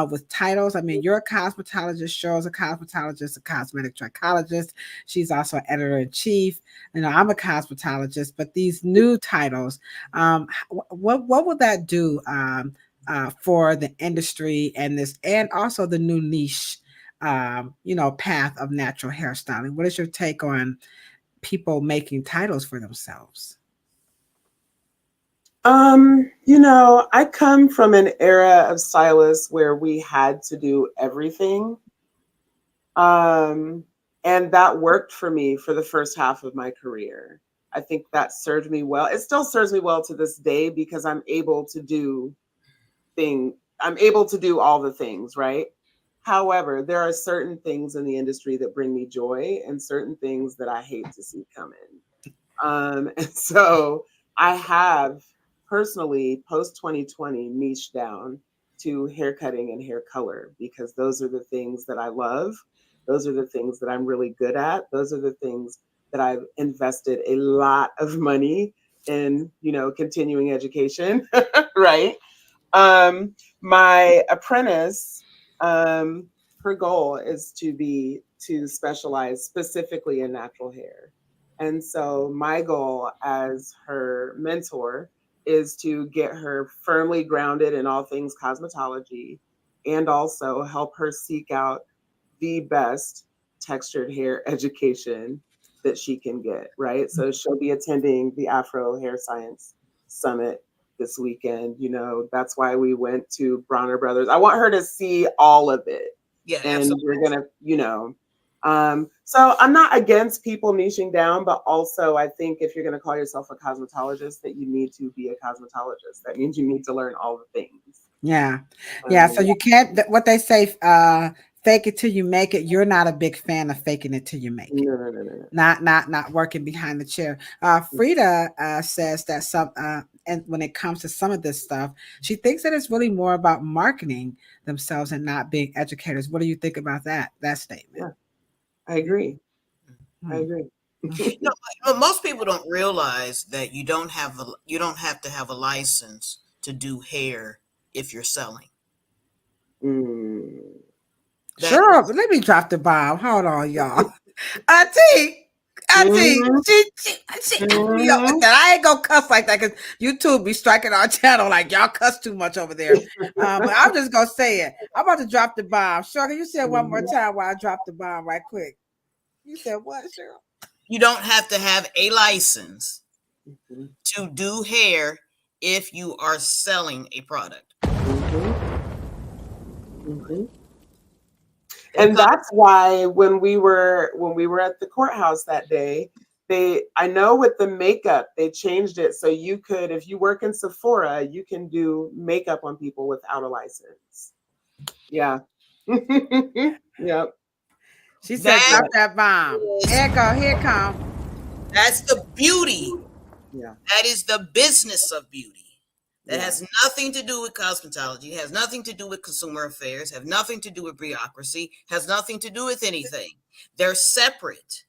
with titles? I mean, you're a cosmetologist, Cheryl's a cosmetologist, a cosmetic trichologist. She's also an editor-in-chief. I'm a cosmetologist, but these new titles, what will that do for the industry and also the new niche, path of natural hairstyling? What is your take on people making titles for themselves? You know, I come from an era of stylists where we had to do everything. And that worked for me for the first half of my career. I think that served me well. It still serves me well to this day because I'm able to do all the things, right? However, there are certain things in the industry that bring me joy and certain things that I hate to see come in. And so I have personally, post 2020, niched down to hair cutting and hair color because those are the things that I love. Those are the things that I'm really good at. Those are the things that I've invested a lot of money in, you know, continuing education, right? My apprentice, her goal is to specialize specifically in natural hair. And so my goal as her mentor is to get her firmly grounded in all things cosmetology and also help her seek out the best textured hair education that she can get, right? So she'll be attending the Afro Hair Science Summit this weekend. You know, that's why we went to Bronner Brothers. I want her to see all of it. Yeah, and absolutely. we're gonna, you know, so I'm not against people niching down, but also I think if you're gonna call yourself a cosmetologist, that you need to be a cosmetologist. That means you need to learn all the things. Yeah. So you can't, what they say, fake it till you make it. You're not a big fan of faking it till you make it. No. Not working behind the chair. Frida says that and when it comes to some of this stuff, she thinks that it's really more about marketing themselves and not being educators. What do you think about that statement? Yeah, I agree. I agree. No, most people don't realize that you don't have to have a license to do hair if you're selling. Sure, but let me drop the bomb. Hold on, y'all. Auntie, she me up with that. I ain't gonna cuss like that because YouTube be striking our channel like y'all cuss too much over there. But I'm just gonna say it. I'm about to drop the bomb. Cheryl, you said one more time while I drop the bomb right quick. You said what, Cheryl? You don't have to have a license to do hair if you are selling a product. And that's why when we were at the courthouse that day, I know with the makeup, they changed it so you could, if you work in Sephora, you can do makeup on people without a license. Yeah. Yep. She said, drop that bomb. Here come. That's the beauty. Yeah. That is the business of beauty. That has nothing to do with cosmetology, has nothing to do with consumer affairs, have nothing to do with bureaucracy, has nothing to do with anything. They're separate.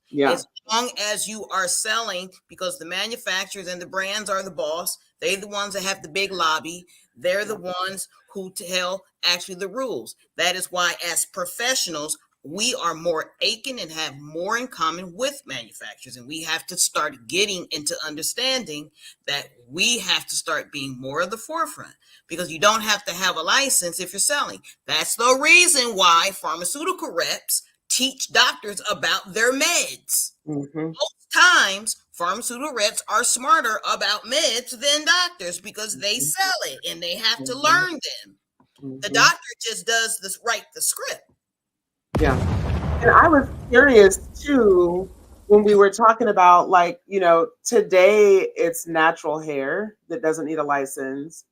Yeah. As long as you are selling, because the manufacturers and the brands are the boss, they're the ones that have the big lobby. They're the ones who tell actually the rules. That is why as professionals, we are more aching and have more in common with manufacturers. And we have to start getting into understanding that we have to start being more at the forefront because you don't have to have a license if you're selling. That's the reason why pharmaceutical reps teach doctors about their meds. Most times, pharmaceutical reps are smarter about meds than doctors because they sell it and they have to learn them. The doctor just does write the script. Yeah. And I was curious too, when we were talking about, like, you know, today it's natural hair that doesn't need a license.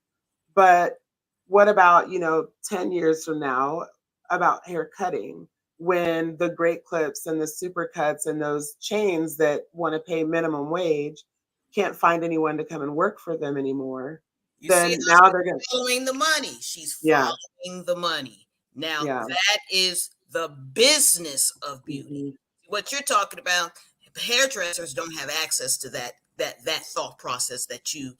But what about, you know, 10 years from now about hair cutting, when the great clips and the super cuts and those chains that want to pay minimum wage can't find anyone to come and work for them anymore? You then see, now they're going to following the money. She's following the money. Now that is the business of beauty. What you're talking about, hairdressers don't have access to that thought process that you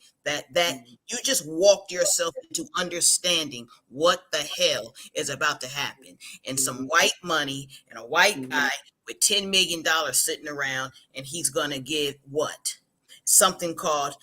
just walked yourself into understanding what the hell is about to happen. And some white money and a white guy with $10 million sitting around, and he's gonna give what? Something called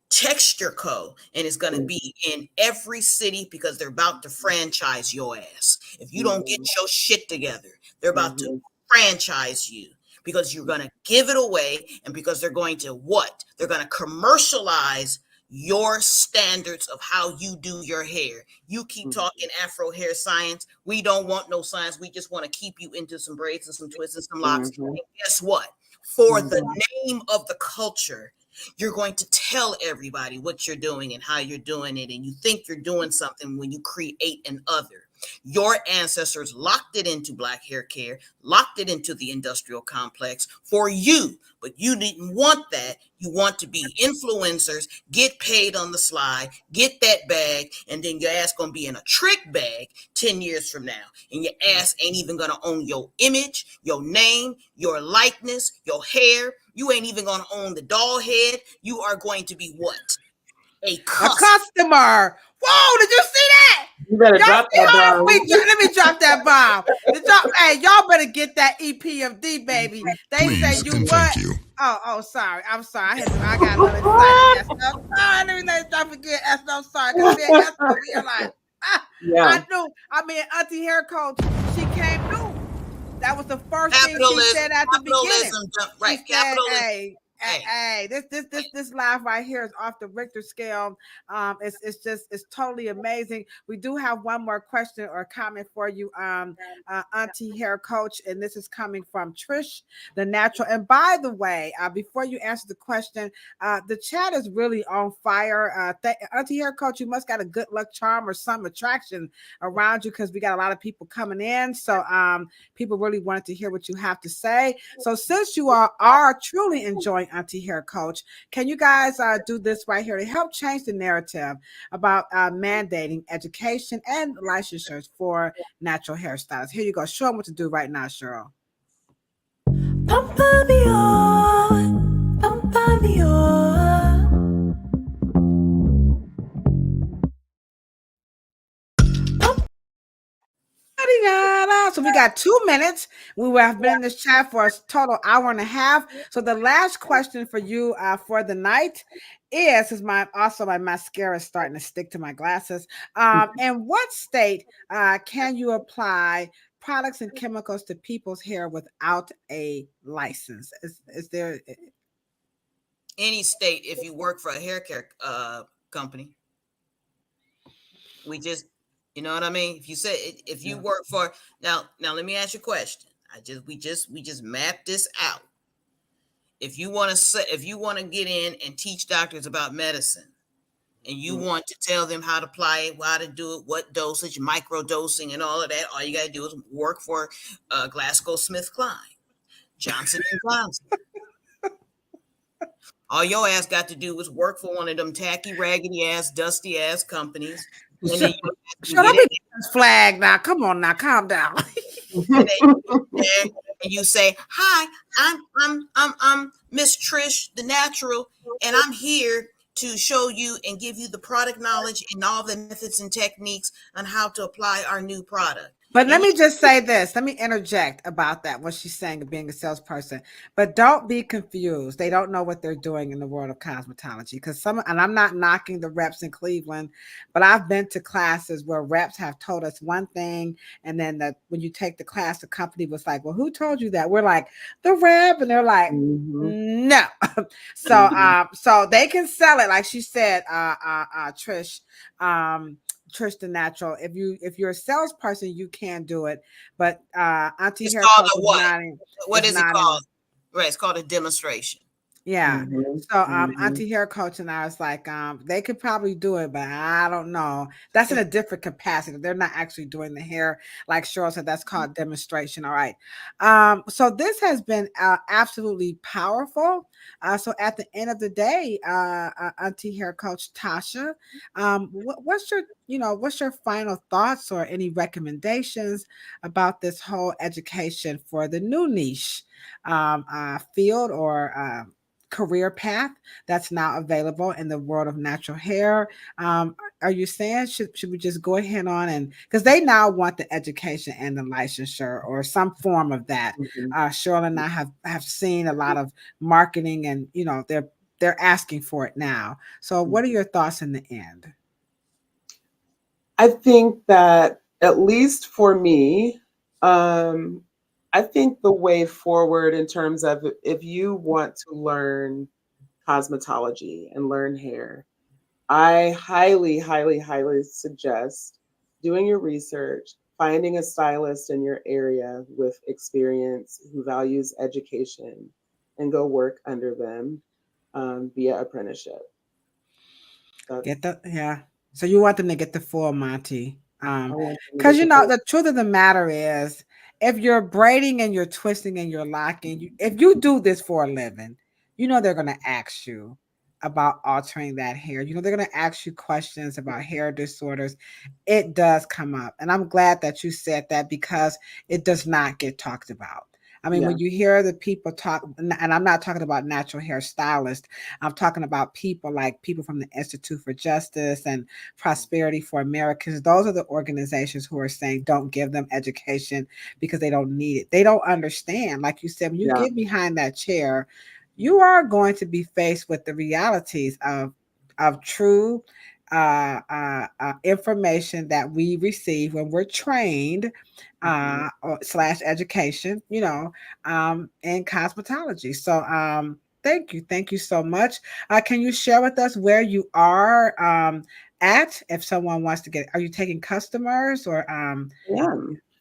Texture Co. And it's going to be in every city because they're about to franchise your ass. If you don't get your shit together, they're about to franchise you because you're going to give it away, and because they're going to what? They're going to commercialize your standards of how you do your hair. You keep talking Afro hair science. We don't want no science. We just want to keep you into some braids and some twists and some locks. And guess what? For the name of the culture, you're going to tell everybody what you're doing and how you're doing it. And you think you're doing something when you create an other. Your ancestors locked it into Black hair care, locked it into the industrial complex for you, but you didn't want that. You want to be influencers, get paid on the slide, get that bag, and then your ass gonna be in a trick bag 10 years from now. And your ass ain't even gonna own your image, your name, your likeness, your hair. You ain't even gonna own the doll head. You are going to be what? A customer. Whoa, did you see that? You better drop that bomb. Let me drop that bomb. Hey, y'all better get that EPMD, baby. They say you what? Oh, sorry. I'm sorry. I got a little excited. Let me not forget. I'm sorry. Because we are like, I knew. I mean, Auntie Hair Coach, she came through. That was the first thing she said at the beginning. Right, capitalism. Hey, this live right here is off the Richter scale. It's totally amazing. We do have one more question or comment for you, Auntie Hair Coach, and this is coming from Trish, the natural. And by the way, before you answer the question, the chat is really on fire. Auntie Hair Coach, you must got a good luck charm or some attraction around you, because we got a lot of people coming in. So people really wanted to hear what you have to say. So since you are truly enjoying Auntie Hair Coach, can you guys do this right here to help change the narrative about mandating education and licensures for natural hairstylists? Here you go. Show them what to do right now, Cheryl. So we got 2 minutes. We have been in this chat for a total hour and a half. So the last question for you for the night is my mascara is starting to stick to my glasses. In what state can you apply products and chemicals to people's hair without a license? Is there any state if you work for a hair care company? We just, you know what I mean? If you say if you work for now, let me ask you a question. We just mapped this out. If you want to get in and teach doctors about medicine, and you want to tell them how to apply it, how to do it, what dosage, micro dosing, and all of that, all you gotta do is work for GlaxoSmithKline, Johnson & Johnson. All your ass got to do was work for one of them tacky, raggedy ass, dusty ass companies. And then shut up, flag now. Come on now, calm down. And you say, "Hi, I'm Miss Trish, the natural, and I'm here to show you and give you the product knowledge and all the methods and techniques on how to apply our new product." But let me just say this. Let me interject about that, what she's saying of being a salesperson. But don't be confused. They don't know what they're doing in the world of cosmetology. Because and I'm not knocking the reps in Cleveland, but I've been to classes where reps have told us one thing, and then when you take the class, the company was like, "Well, who told you that?" We're like, "The rep," and they're like, "No." So they can sell it, like she said, Trish. Trish the natural. If you're a salesperson, you can do it. But Auntie Hair Coach is what? What is it called? Right, it's called a demonstration. Yeah. So Auntie Hair Coach and I was like, they could probably do it, but I don't know. That's in a different capacity. They're not actually doing the hair, like Cheryl said. That's called demonstration. All right. So this has been absolutely powerful. So at the end of the day, Auntie Hair Coach Tasha, what's your final thoughts or any recommendations about this whole education for the new niche field or career path that's now available in the world of natural hair? Are you saying should we just go ahead on, and because they now want the education and the licensure or some form of that? Cheryl and I have seen a lot of marketing, and they're asking for it now. So what are your thoughts in the end? I think that, at least for me, I I think the way forward in terms of if you want to learn cosmetology and learn hair, I highly, highly, highly suggest doing your research, finding a stylist in your area with experience who values education, and go work under them via apprenticeship. So you want them to get the full Monty. I want them to Because get the full. the truth of the matter is, if you're braiding and you're twisting and you're locking, if you do this for a living, they're gonna ask you about altering that hair. They're gonna ask you questions about hair disorders. It does come up, and I'm glad that you said that because it does not get talked about. I mean, Yeah. when you hear the people talk, and I'm not talking about natural hair stylists, I'm talking about people like people from the Institute for Justice and Prosperity for Americans. Those are the organizations who are saying don't give them education because they don't need it. They don't understand. Like you said, when you get behind that chair, you are going to be faced with the realities of true information that we receive when we're trained slash education, in cosmetology. So thank you so much. Can you share with us where you are at if someone wants to are you taking customers or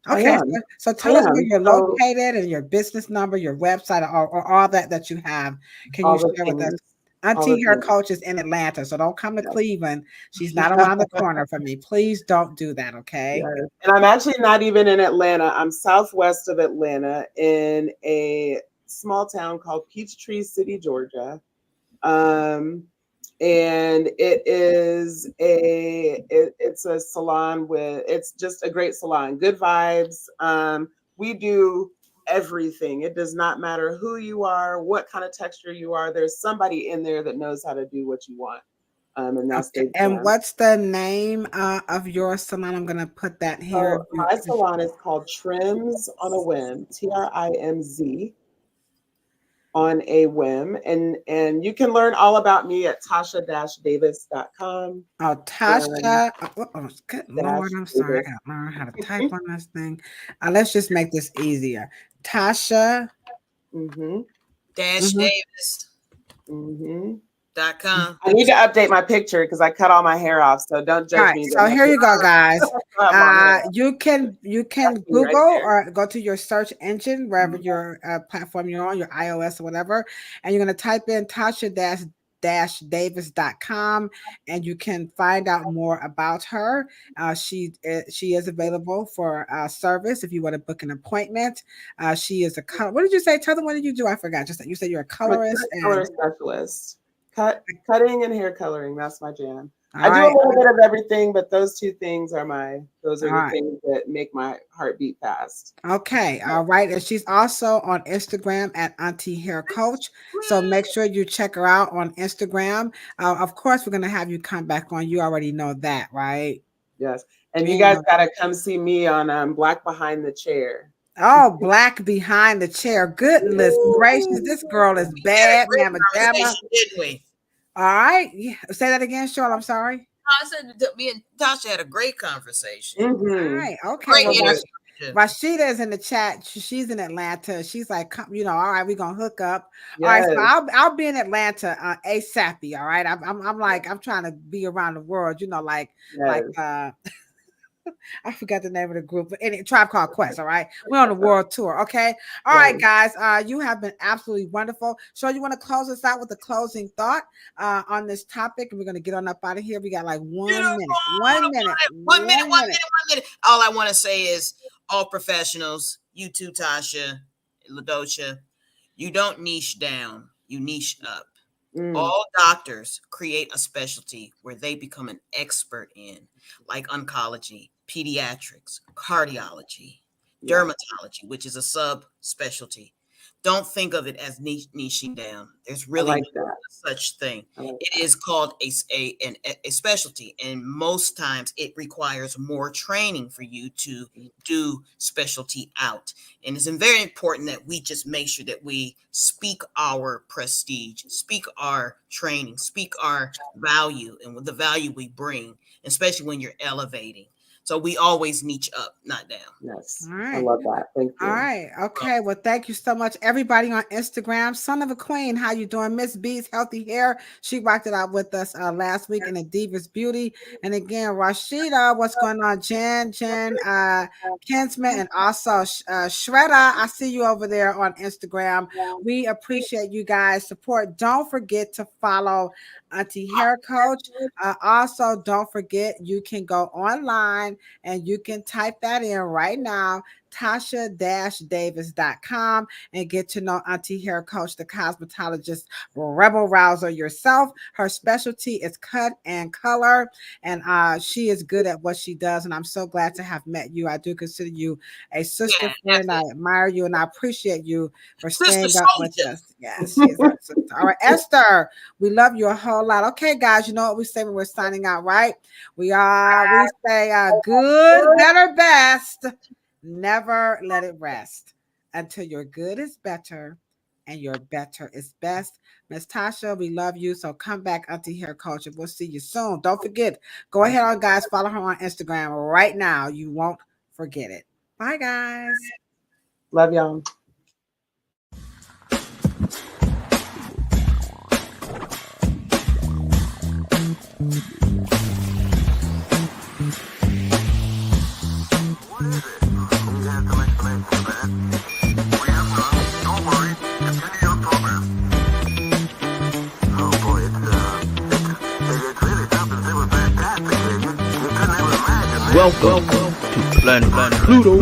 Okay, so tell us where you're located and your business number, your website, or all that you have. Can you share with us? Auntie Hair Coach is in Atlanta, so don't come to Cleveland. She's not around the corner from me. Please don't do that, okay? Yes. And I'm actually not even in Atlanta. I'm southwest of Atlanta in a small town called Peachtree City, Georgia. And it's a salon it's just a great salon, good vibes. We do everything. It does not matter who you are, what kind of texture you are. There's somebody in there that knows how to do what you want. And that's and what's the name of your salon? I'm gonna put that here. My salon is called Trims on a Whim, TRIMZ on a whim, and you can learn all about me at tasha-davis.com. Oh, Tasha. Good Lord, I'm sorry. I gotta learn how to type on this thing. Let's just make this easier. Tasha Davis. .com. I need to update my picture because I cut all my hair off, so don't judge me. So here you go, guys. You can Google or go to your search engine wherever your platform you're on, your iOS or whatever, and you're going to type in tasha-davis.com, and you can find out more about her. She is available for service if you want to book an appointment. She is what did you say? Tell them what did you do? I forgot. Just that you said you're a colorist and color specialist. Cutting and hair coloring, that's my jam. I do a little bit of everything, but those two things are the things that make my heart beat fast. Okay, all right. And she's also on Instagram at Auntie Hair Coach. So make sure you check her out on Instagram. Of course, we're going to have you come back on. You already know that, right? Yes. And you guys got to come see me on Black Behind the Chair. Oh, Black Behind the Chair. Goodness gracious. This girl is bad, Mama Jamma. Didn't we? All right. Yeah. Say that again, Cheryl. I'm sorry. I said that me and Tasha had a great conversation. All right. Okay. Rashida is in the chat. She's in Atlanta. She's like, all right, we're gonna hook up. All right, so I'll be in Atlanta ASAP. All right. I'm trying to be around the world, I forgot the name of the group, but any Tribe Called Quest. All right, we're on the world tour. Okay, all right, guys. You have been absolutely wonderful. So you want to close us out with a closing thought on this topic, and we're gonna get on up out of here. We got like 1 minute. 1 minute. 1 minute. All I want to say is, all professionals, you too, Tasha, Ladosha, you don't niche down, you niche up. All doctors create a specialty where they become an expert in, like oncology, pediatrics, cardiology, dermatology, which is a subspecialty. Don't think of it as niching down. There's really no such thing. It is called a specialty, and most times it requires more training for you to do specialty out. And it's very important that we just make sure that we speak our prestige, speak our training, speak our value, and the value we bring, especially when you're elevating. So we always niche up, not down. Yes. All right. I love that. Thank you. All right. Okay. Well, thank you so much, everybody on Instagram. Son of a Queen, how you doing? Miss B's Healthy Hair. She rocked it out with us last week in the Divas Beauty. And again, Rashida, what's going on? Jen, Kinsman, and also Shredder. I see you over there on Instagram. We appreciate you guys' support. Don't forget to follow Auntie Hair Coach. Also, don't forget you can go online and you can type that in right now, tasha-davis.com, and get to know Auntie Hair Coach, the cosmetologist, rebel rouser yourself. Her specialty is cut and color, and she is good at what she does, and I'm so glad to have met you. I do consider you a sister friend. I admire you, and I appreciate you for staying up with us. Yes, she is our sister. All right, Esther, we love you a whole lot. Okay, guys, you know what we say when we're signing out, right? We say good, better, best. Never let it rest until your good is better and your better is best. Miss Tasha, we love you. So come back, Auntie Hair Coach, and we'll see you soon. Don't forget, go ahead on, guys. Follow her on Instagram right now. You won't forget it. Bye, guys. Love y'all. Welcome to Planet Pluto.